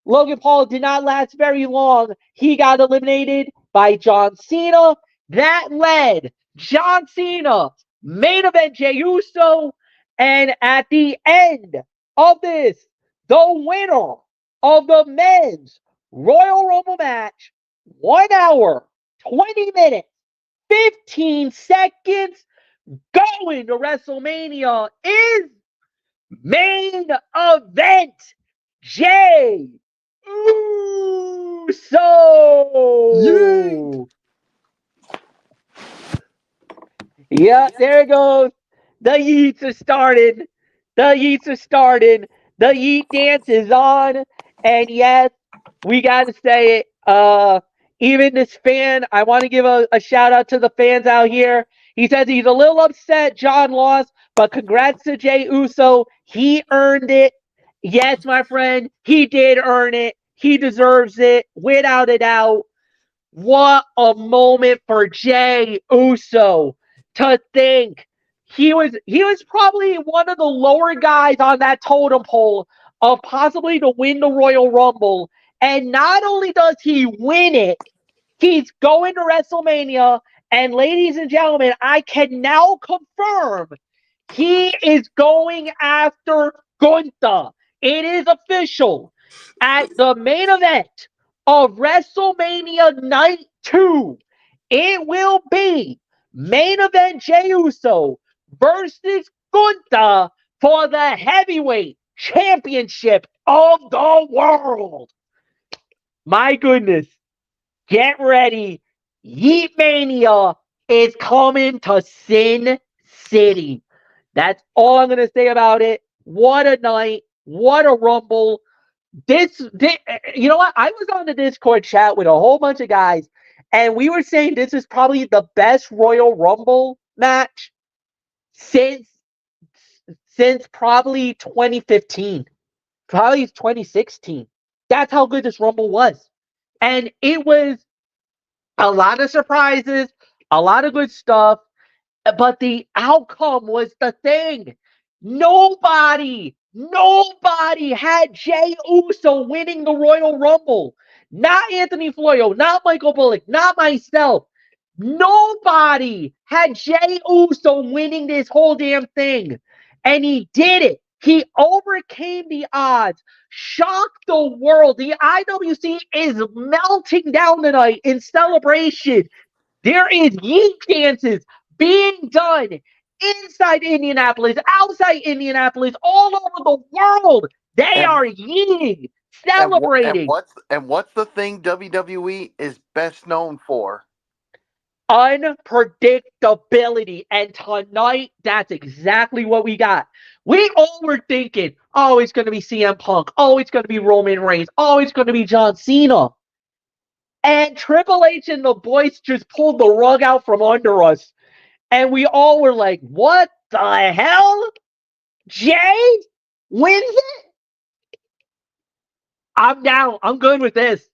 Logan Paul did not last very long. He got eliminated by John Cena. That led John Cena, main event Jey Uso, and at the end of this, the winner of the men's Royal Rumble match, 1 hour, 20 minutes, 15 seconds, going to WrestleMania is main event Jey Uso. Yay. Yeah, there it goes. The Yeets are starting. The Yeets are starting. The Yeet dance is on. And yes, We got to say it. Even this fan, I want to give a shout out to the fans out here. He says he's a little upset John lost, but congrats to Jey Uso. He earned it. Yes, my friend, he did earn it. He deserves it without a doubt. What a moment for Jey Uso to think he was probably one of the lower guys on that totem pole of possibly to win the Royal Rumble. And not only does he win it, he's going to WrestleMania. And ladies and gentlemen, I can now confirm he is going after Gunther. It is official. At the main event of WrestleMania Night 2, it will be main event Jey Uso versus Gunther for the heavyweight championship of the world. My goodness. Get ready. Yeet Mania is coming to Sin City. That's all I'm going to say about it. What a night. What a Rumble. You know what? I was on the Discord chat with a whole bunch of guys, and we were saying this is probably the best Royal Rumble match since probably 2015. Probably 2016. That's how good this Rumble was. And it was a lot of surprises, a lot of good stuff, but the outcome was the thing. Nobody had Jey Uso winning the Royal Rumble. Not Anthony Florio, not Michael Bullock, not myself. Nobody had Jey Uso winning this whole damn thing. And he did it. He overcame the odds, shocked the world. The IWC is melting down tonight in celebration. There is yeet dances being done inside Indianapolis, outside Indianapolis, all over the world. They are yeeting, celebrating. What's the thing WWE is best known for? Unpredictability. And tonight, that's exactly what we got. We all were thinking, oh, it's going to be CM Punk. Oh, it's going to be Roman Reigns. Oh, it's going to be John Cena. And Triple H and the boys just pulled the rug out from under us. And we all were like, what the hell? Jey wins it? I'm down. I'm good with this.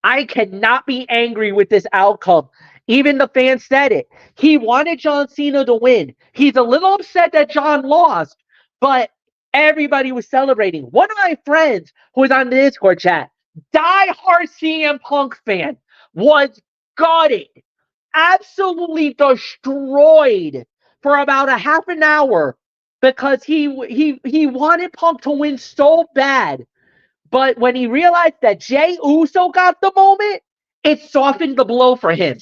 I cannot be angry with this outcome. Even the fans said it. He wanted John Cena to win. He's a little upset that John lost, but everybody was celebrating. One of my friends who was on the Discord chat, diehard CM Punk fan, was gutted, absolutely destroyed for about a half an hour because he wanted Punk to win so bad. But when he realized that Jey Uso got the moment, it softened the blow for him.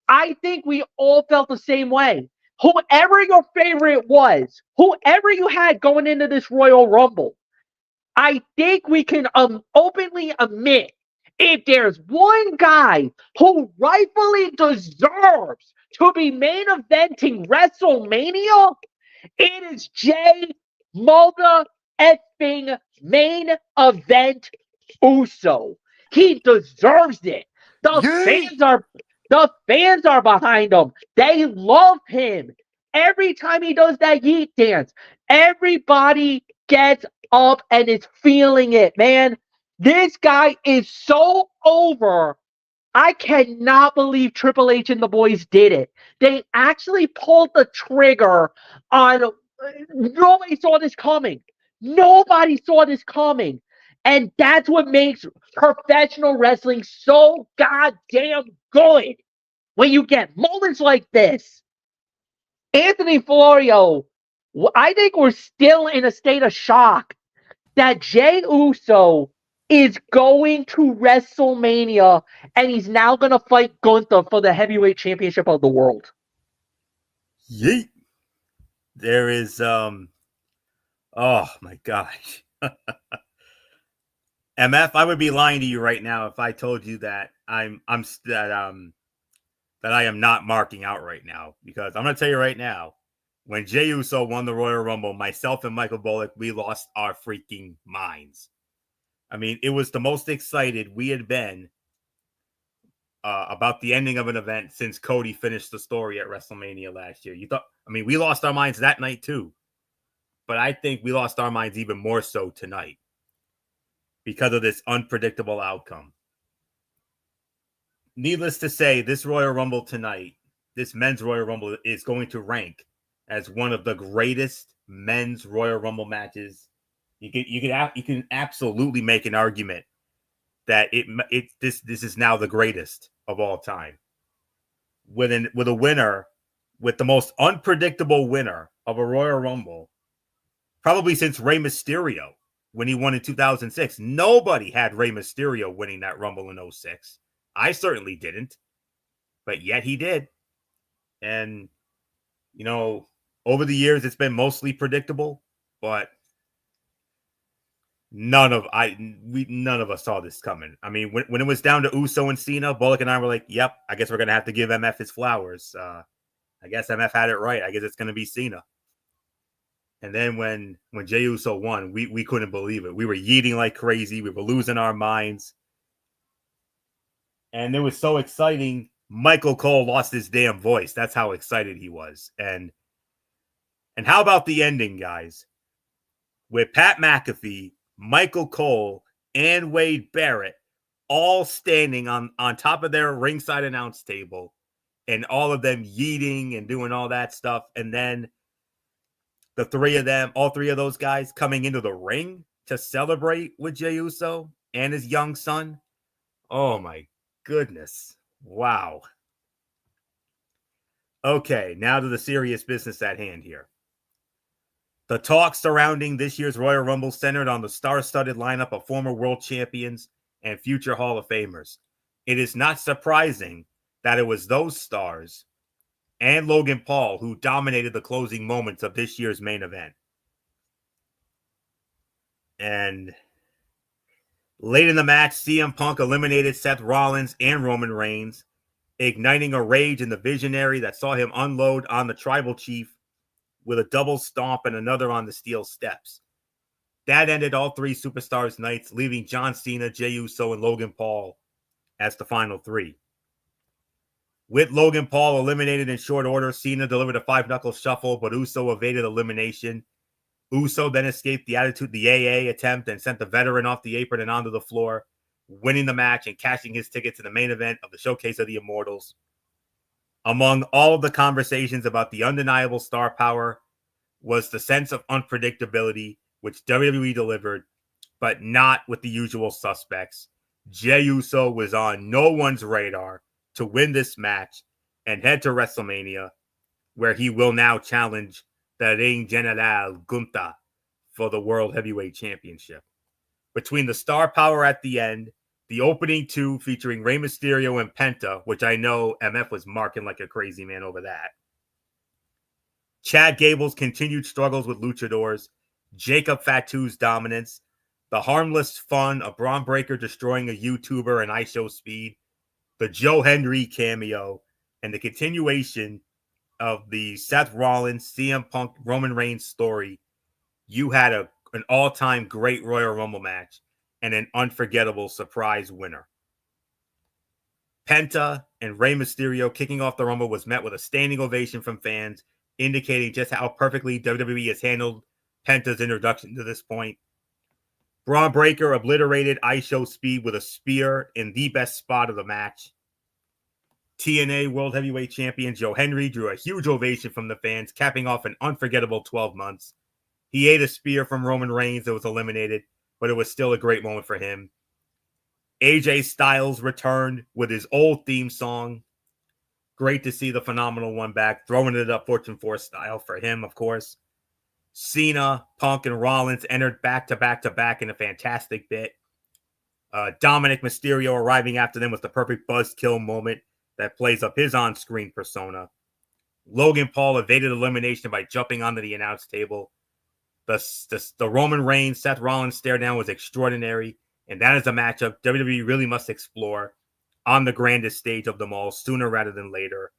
I think we all felt the same way. Whoever your favorite was, whoever you had going into this Royal Rumble, I think we can openly admit if there's one guy who rightfully deserves to be main eventing WrestleMania, it is Jey Mulder effing main event Uso. He deserves it. The fans are behind him. They love him. Every time he does that yeet dance, everybody gets up and is feeling it, man. This guy is so over. I cannot believe Triple H and the boys did it. They actually pulled the trigger on. Nobody saw this coming. Nobody saw this coming. And that's what makes professional wrestling so goddamn good. When you get moments like this. Anthony Florio, I think we're still in a state of shock that Jey Uso is going to WrestleMania and he's now going to fight Gunther for the heavyweight championship of the world. Yeet. There is, oh my gosh. MF, I would be lying to you right now if I told you that that I am not marking out right now, because I'm going to tell you right now, when Jey Uso won the Royal Rumble, myself and Michael Bullock, we lost our freaking minds. I mean, it was the most excited we had been about the ending of an event since Cody finished the story at WrestleMania last year. We lost our minds that night too, but I think we lost our minds even more so tonight because of this unpredictable outcome. Needless to say, this Royal Rumble tonight, this men's Royal Rumble, is going to rank as one of the greatest men's Royal Rumble matches. You can absolutely make an argument that this is now the greatest of all time. With a winner, with the most unpredictable winner of a Royal Rumble, probably since Rey Mysterio when he won in 2006. Nobody had Rey Mysterio winning that Rumble in 2006. I certainly didn't, but yet he did. And over the years it's been mostly predictable, but none of us saw this coming. I mean, when it was down to Uso and Cena, Bullock and I were like, "Yep, I guess we're gonna have to give MF his flowers." I guess MF had it right. I guess it's gonna be Cena. And then when Jey Uso won, we couldn't believe it. We were yeeting like crazy. We were losing our minds, and it was so exciting. Michael Cole lost his damn voice. That's how excited he was. And how about the ending, guys? With Pat McAfee, Michael Cole, and Wade Barrett all standing on top of their ringside announce table, and all of them yeeting and doing all that stuff. And then the three of them, all three of those guys coming into the ring to celebrate with Jey Uso and his young son. Oh my goodness. Wow. Okay, now to the serious business at hand here. The talk surrounding this year's Royal Rumble centered on the star-studded lineup of former world champions and future Hall of Famers. It is not surprising that it was those stars and Logan Paul who dominated the closing moments of this year's main event. And late in the match, CM Punk eliminated Seth Rollins and Roman Reigns, igniting a rage in the Visionary that saw him unload on the Tribal Chief with a double stomp and another on the steel steps. That ended all three superstars' nights, leaving John Cena, Jey Uso, and Logan Paul as the final three. With Logan Paul eliminated in short order, Cena delivered a 5-knuckle shuffle, but Uso evaded elimination. Uso then escaped the AA attempt and sent the veteran off the apron and onto the floor, winning the match and cashing his ticket to the main event of the Showcase of the Immortals. Among all of the conversations about the undeniable star power was the sense of unpredictability, which WWE delivered, but not with the usual suspects. Jey Uso was on no one's radar to win this match and head to WrestleMania, where he will now challenge the Ring General Gunther for the World Heavyweight Championship. Between the star power at the end, the opening two featuring Rey Mysterio and Penta, which I know MF was marking like a crazy man over that, Chad Gable's continued struggles with luchadors, Jacob Fatu's dominance, the harmless fun of Braun Breaker destroying a YouTuber and ISHO Speed, the Joe Hendry cameo, and the continuation of the Seth Rollins, CM Punk, Roman Reigns story, you had an all-time great Royal Rumble match and an unforgettable surprise winner. Penta and Rey Mysterio kicking off the Rumble was met with a standing ovation from fans, indicating just how perfectly WWE has handled Penta's introduction to this point. Braun Breaker obliterated ISHO Speed with a spear in the best spot of the match. TNA World Heavyweight Champion Joe Hendry drew a huge ovation from the fans, capping off an unforgettable 12 months. He ate a spear from Roman Reigns that was eliminated, but it was still a great moment for him. AJ Styles returned with his old theme song. Great to see the Phenomenal One back, throwing it up Fortune 4 style for him, of course. Cena, Punk, and Rollins entered back to back in a fantastic bit. Dominic Mysterio arriving after them was the perfect buzzkill moment that plays up his on-screen persona. Logan Paul evaded elimination by jumping onto the announce table. The Roman Reigns, Seth Rollins stare down was extraordinary, and that is a matchup WWE really must explore on the grandest stage of them all sooner rather than later.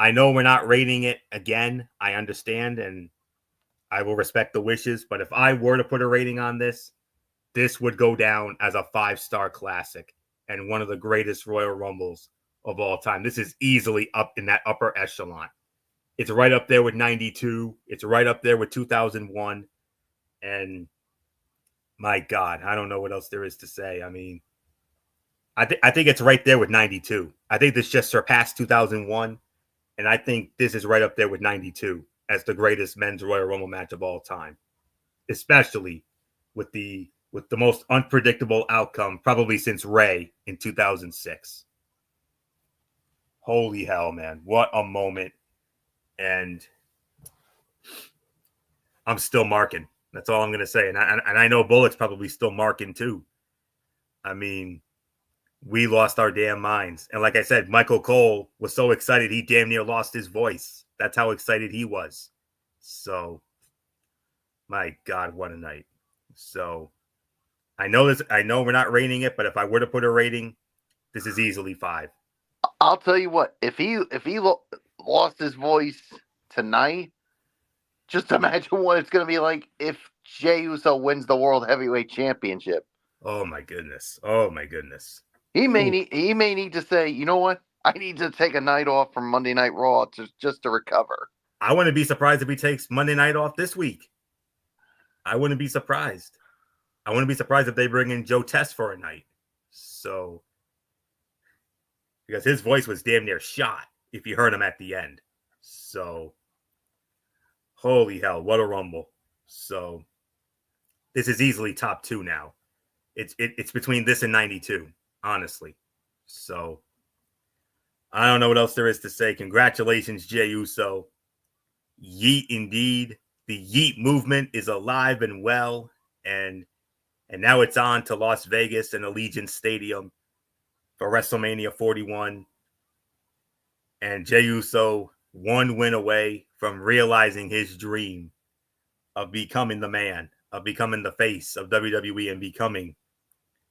I know we're not rating it again. I understand, and I will respect the wishes, but if I were to put a rating on this, this would go down as a 5-star classic and one of the greatest Royal Rumbles of all time. This is easily up in that upper echelon. It's right up there with 92. It's right up there with 2001. And my God, I don't know what else there is to say. I mean, I think it's right there with 92. I think this just surpassed 2001. And I think this is right up there with 92 as the greatest men's Royal Rumble match of all time, especially with the most unpredictable outcome probably since Ray in 2006. Holy hell, man. What a moment. And I'm still marking. That's all I'm going to say. And I know Bullock's probably still marking too. I mean, we lost our damn minds. And like I said, Michael Cole was so excited he damn near lost his voice. That's how excited he was. So, my God, what a night. So, I know we're not rating it, but if I were to put a rating, this is easily 5. I'll tell you what, if he lost his voice tonight, just imagine what it's going to be like if Jey Uso wins the World Heavyweight Championship. Oh my goodness. Oh my goodness. He may need to say, you know what? I need to take a night off from Monday Night Raw just to recover. I wouldn't be surprised if he takes Monday night off this week. I wouldn't be surprised. I wouldn't be surprised if they bring in Joe Test for a night. So, because his voice was damn near shot if you heard him at the end. So, holy hell, what a Rumble. So, this is easily top 2 now. It's between this and 92, honestly. So, I don't know what else there is to say. Congratulations, Jey Uso. Yeet indeed. The Yeet movement is alive and well. And now it's on to Las Vegas and Allegiant Stadium for WrestleMania 41. And Jey Uso, one win away from realizing his dream of becoming the man, of becoming the face of WWE and becoming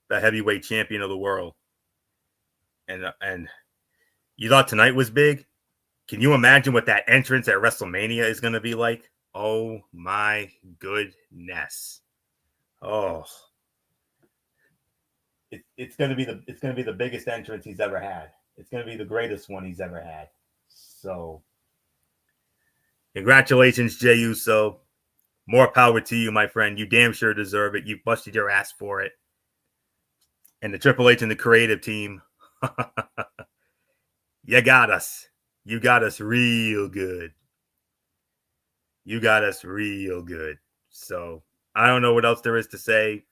the heavyweight champion of the world. And you thought tonight was big? Can you imagine what that entrance at WrestleMania is going to be like? Oh my goodness. Oh. It's going to be the biggest entrance he's ever had. It's going to be the greatest one he's ever had. So, congratulations, Jey Uso. More power to you, my friend. You damn sure deserve it. You busted your ass for it. And the Triple H and the creative team, you got us. You got us real good. You got us real good. So, I don't know what else there is to say.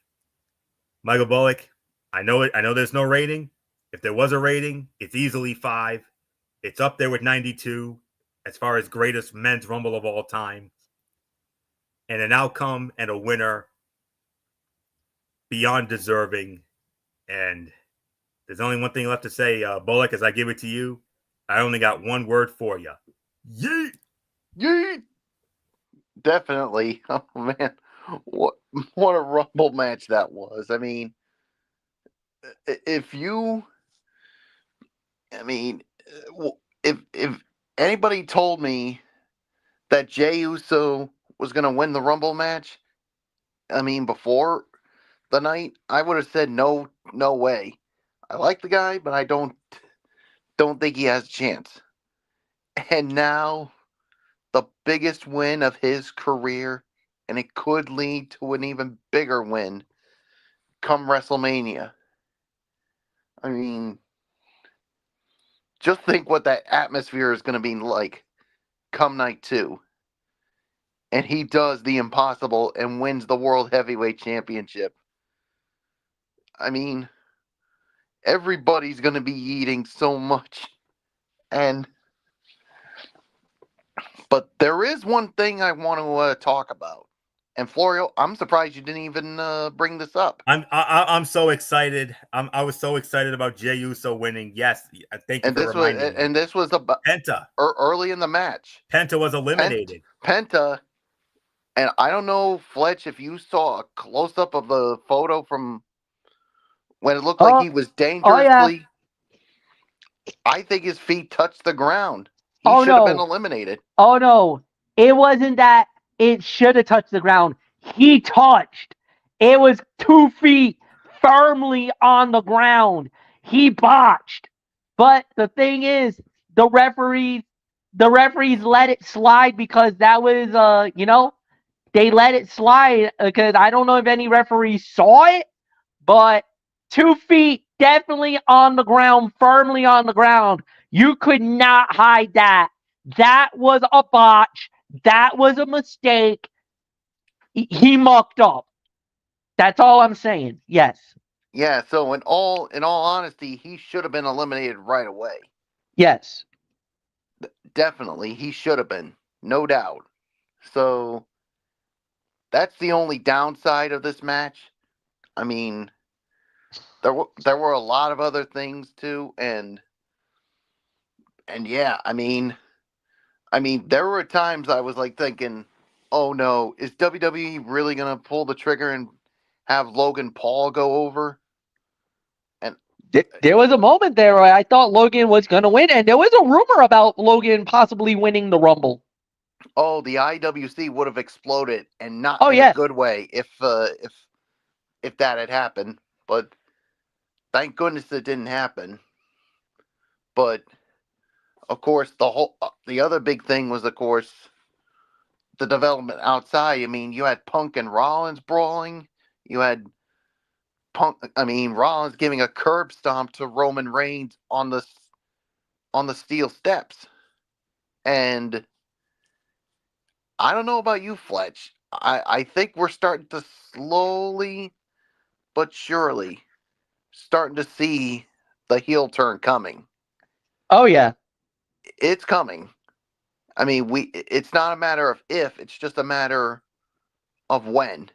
Michael Bullock, I know there's no rating. If there was a rating, it's easily 5. It's up there with 92 as far as greatest men's Rumble of all time. And an outcome and a winner beyond deserving. And there's only one thing left to say, Bullock, as I give it to you. I only got one word for you. Yeet! Yeet! Definitely. Oh, man. What a Rumble match that was. I mean, if anybody told me that Jey Uso was going to win the Rumble match, I mean, before the night, I would have said no way. I like the guy, but I don't think he has a chance. And now, the biggest win of his career, and it could lead to an even bigger win come WrestleMania. I mean, just think what that atmosphere is going to be like come night 2. And he does the impossible and wins the World Heavyweight Championship. I mean, everybody's going to be eating so much. But there is one thing I want to talk about. And Florio, I'm surprised you didn't even bring this up. I'm so excited. I was so excited about Jey Uso winning. Yes, thank you for reminding me. And this was about Penta early in the match. Penta was eliminated. Penta, and I don't know, Fletch, if you saw a close up of the photo from when it looked like he was dangerously. Oh, yeah. I think his feet touched the ground. He should have been eliminated. Oh no, it wasn't that it should have touched the ground. He touched. It was 2 feet firmly on the ground. He botched. But the thing is, the referees let it slide because that was they let it slide because I don't know if any referees saw it, but 2 feet definitely on the ground, firmly on the ground. You could not hide that. That was a botch. That was a mistake. He mucked up. That's all I'm saying. Yes. Yeah, so in all honesty, he should have been eliminated right away. Yes. Definitely, he should have been, no doubt. So that's the only downside of this match. I mean, there were a lot of other things too, and yeah, I mean, there were times I was like thinking, "Oh no, is WWE really gonna pull the trigger and have Logan Paul go over?" And There was a moment there where I thought Logan was going to win, and there was a rumor about Logan possibly winning the Rumble. oh, the IWC would have exploded, and not Oh, in a yes. good way if that had happened. But thank goodness it didn't happen. But of course, the other big thing was, of course, the development outside. I mean, you had Punk and Rollins brawling. You had Rollins giving a curb stomp to Roman Reigns on the steel steps. And I don't know about you, Fletch. I think we're starting to slowly but surely starting to see the heel turn coming. Oh, yeah. It's coming. I mean, it's not a matter of if, it's just a matter of when.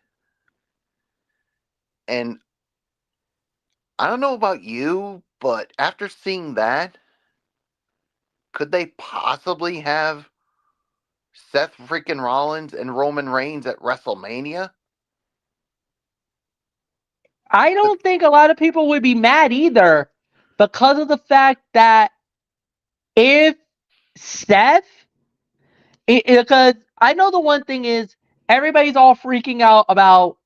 And I don't know about you, but after seeing that, could they possibly have Seth freaking Rollins and Roman Reigns at WrestleMania? I don't think a lot of people would be mad either because of the fact that if Seth, because I know the one thing is everybody's all freaking out about,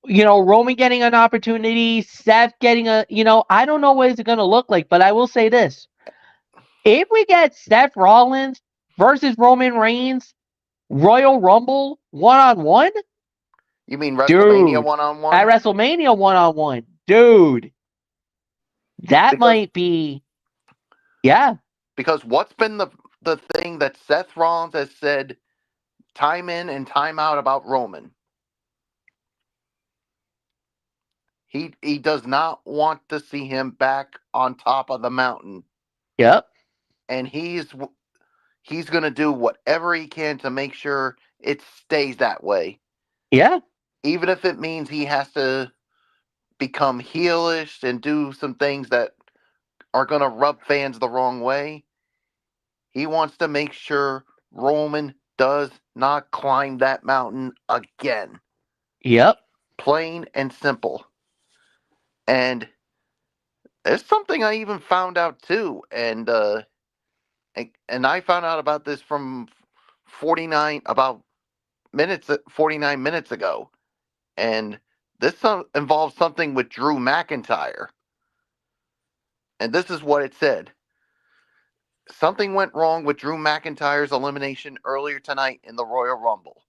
Roman getting an opportunity, Seth getting I don't know what it's going to look like, but I will say this. If we get Seth Rollins versus Roman Reigns, Royal Rumble one-on-one, You mean WrestleMania dude, one-on-one? at WrestleMania one-on-one, dude, that Because might be, yeah. because what's been the thing that Seth Rollins has said time in and time out about Roman? He does not want to see him back on top of the mountain, Yep. and he's going to do whatever he can to make sure it stays that way. Yeah. Even if it means he has to become heelish and do some things that are going to rub fans the wrong way. He wants to make sure Roman does not climb that mountain again. Yep. Plain and simple. And there's something I even found out too, and I found out about this from 49 minutes ago, and this involves something with Drew McIntyre, and this is what it said. Something went wrong with Drew McIntyre's elimination earlier tonight in the Royal Rumble.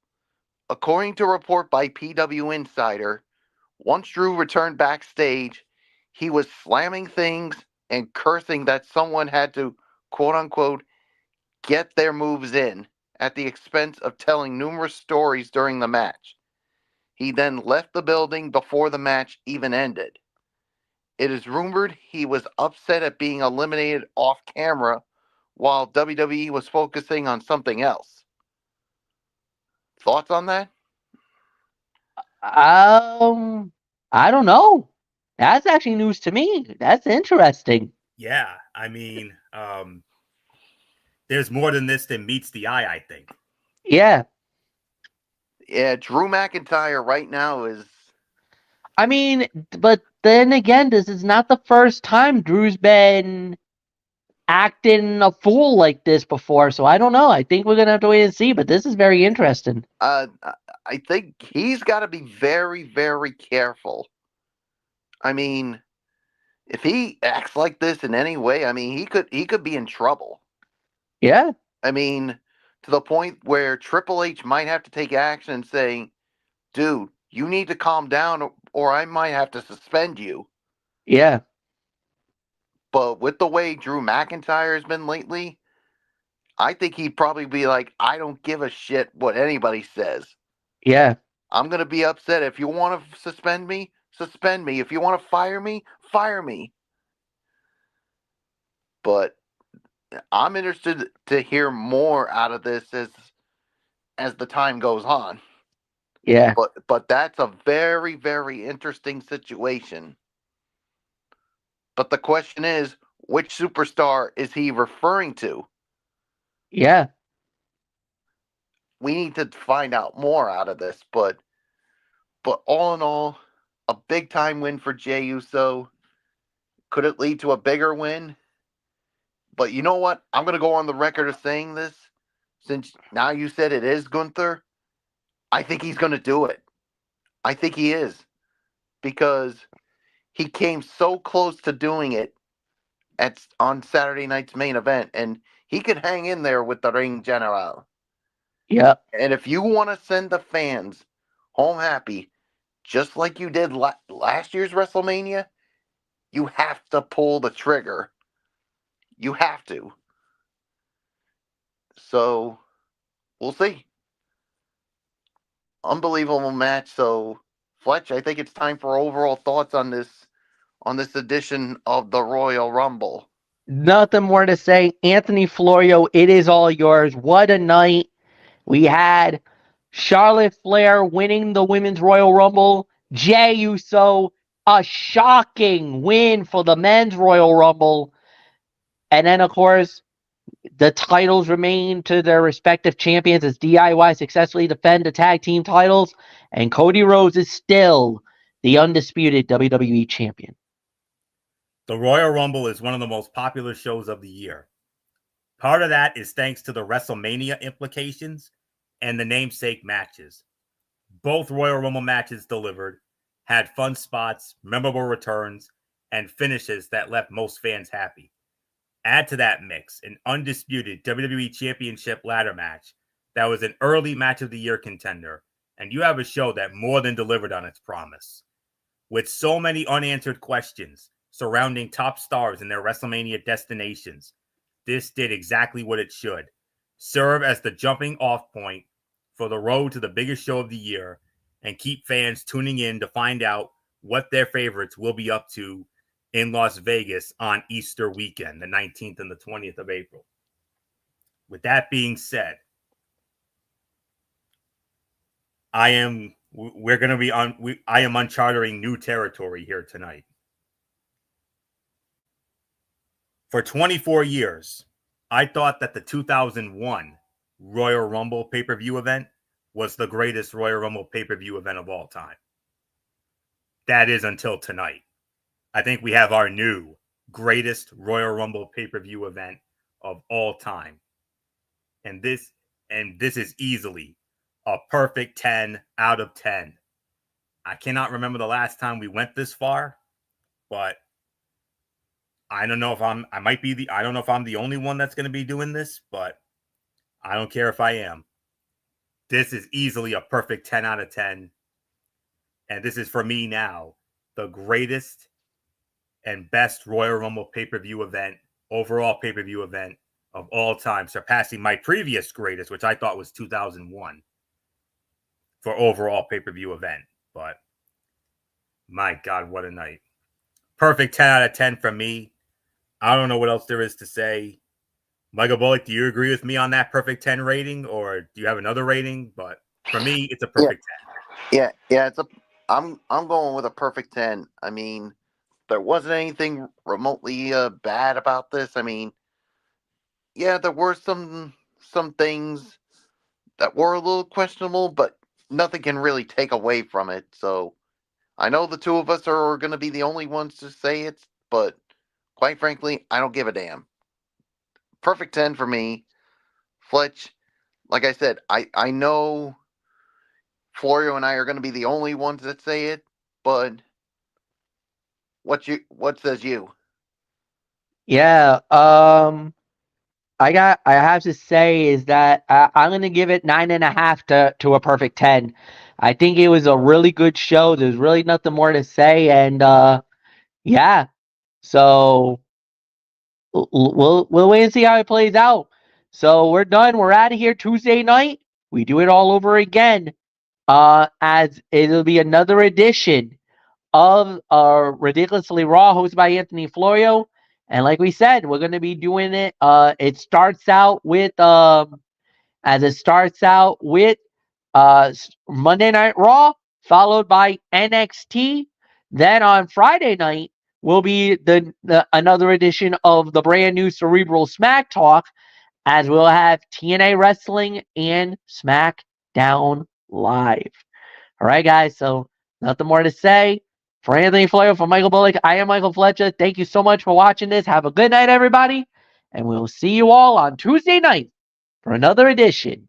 According to a report by PW Insider, once Drew returned backstage, he was slamming things and cursing that someone had to, quote unquote, get their moves in at the expense of telling numerous stories during the match. He then left the building before the match even ended. It is rumored he was upset at being eliminated off camera while WWE was focusing on something else. Thoughts on that? I don't know. That's actually news to me. That's interesting. Yeah, I mean, there's more than this than meets the eye, I think. Yeah. Yeah, Drew McIntyre right now is... I mean, but then again, this is not the first time Drew's been acting a fool like this before, so I don't know. I think we're gonna have to wait and see, but this is very interesting. I think he's got to be very, very careful. I mean, if he acts like this in any way, I mean, he could be in trouble. Yeah, I mean, to the point where Triple H might have to take action and say, "Dude, you need to calm down, or I might have to suspend you." yeah, But with the way Drew McIntyre has been lately, I think he'd probably be like, "I don't give a shit what anybody says. yeah, I'm gonna be upset. If you want to suspend me, suspend me. If you want to fire me, fire me." But I'm interested to hear more out of this as the time goes on. yeah, But that's a very, very interesting situation. But the question is, which superstar is he referring to? yeah. We need to find out more out of this. But all in all, a big time win for Jey Uso. Could it lead to a bigger win? But you know what? I'm gonna go on the record of saying this. Since now you said it is Gunther, I think he's gonna do it. I think he is. Because he came so close to doing it on Saturday night's main event, and he could hang in there with the Ring General. Yep. And if you want to send the fans home happy, just like you did last year's WrestleMania, you have to pull the trigger. You have to. So we'll see. Unbelievable match. So Fletch, I think it's time for overall thoughts on this edition of the Royal Rumble. Nothing more to say. Anthony Florio, it is all yours. What a night. We had Charlotte Flair winning the Women's Royal Rumble. Jey Uso, a shocking win for the Men's Royal Rumble. And then, of course, the titles remain to their respective champions as DIY successfully defend the tag team titles. And Cody Rhodes is still the undisputed WWE champion. The Royal Rumble is one of the most popular shows of the year. Part of that is thanks to the WrestleMania implications and the namesake matches. Both Royal Rumble matches delivered, had fun spots, memorable returns, and finishes that left most fans happy. Add to that mix an undisputed WWE Championship ladder match that was an early match of the year contender, and you have a show that more than delivered on its promise. With so many unanswered questions surrounding top stars and their WrestleMania destinations, this did exactly what it should. Serve as the jumping off point for the road to the biggest show of the year and keep fans tuning in to find out what their favorites will be up to in Las Vegas on Easter weekend, the 19th and the 20th of April. With that being said, I am uncharting new territory here tonight. For 24 years, I thought that the 2001 Royal Rumble pay-per-view event was the greatest Royal Rumble pay-per-view event of all time. That is until tonight. I think we have our new greatest Royal Rumble pay-per-view event of all time. And this is easily a perfect 10 out of 10. I cannot remember the last time we went this far, but I don't know if I'm the only one that's going to be doing this, but I don't care if I am. This is easily a perfect 10 out of 10. And this is for me now, the greatest and best Royal Rumble pay-per-view event, overall pay-per-view event of all time, surpassing my previous greatest, which I thought was 2001 for overall pay-per-view event. But my God, what a night. Perfect 10 out of 10 from me. I don't know what else there is to say. Michael Bullock, do you agree with me on that perfect 10 rating, or do you have another rating? But for me, it's a perfect 10. Yeah, I'm going with a perfect 10. I mean, there wasn't anything remotely bad about this. I mean, yeah, there were some things that were a little questionable, but nothing can really take away from it. So I know the two of us are going to be the only ones to say it, but quite frankly, I don't give a damn. perfect 10 for me. Fletch, like I said, I know Florio and I are going to be the only ones that say it, but what says you? Yeah. I have to say is that I'm gonna give it 9.5 to a perfect 10. I think it was a really good show. There's really nothing more to say, and yeah. So we'll wait and see how it plays out. So we're done. We're out of here Tuesday night. We do it all over again. As it'll be another edition of Ridiculously Raw, hosted by Anthony Florio. And like we said, we're gonna be doing it. It starts out with Monday Night Raw, followed by NXT. Then on Friday night will be the another edition of the brand new Cerebral Smack Talk, as we'll have TNA Wrestling and SmackDown Live. All right, guys. So nothing more to say. For Anthony Florio, for Michael Bullock, I am Michael Fletcher. Thank you so much for watching this. Have a good night, everybody. And we'll see you all on Tuesday night for another edition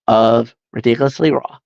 of Ridiculously Raw.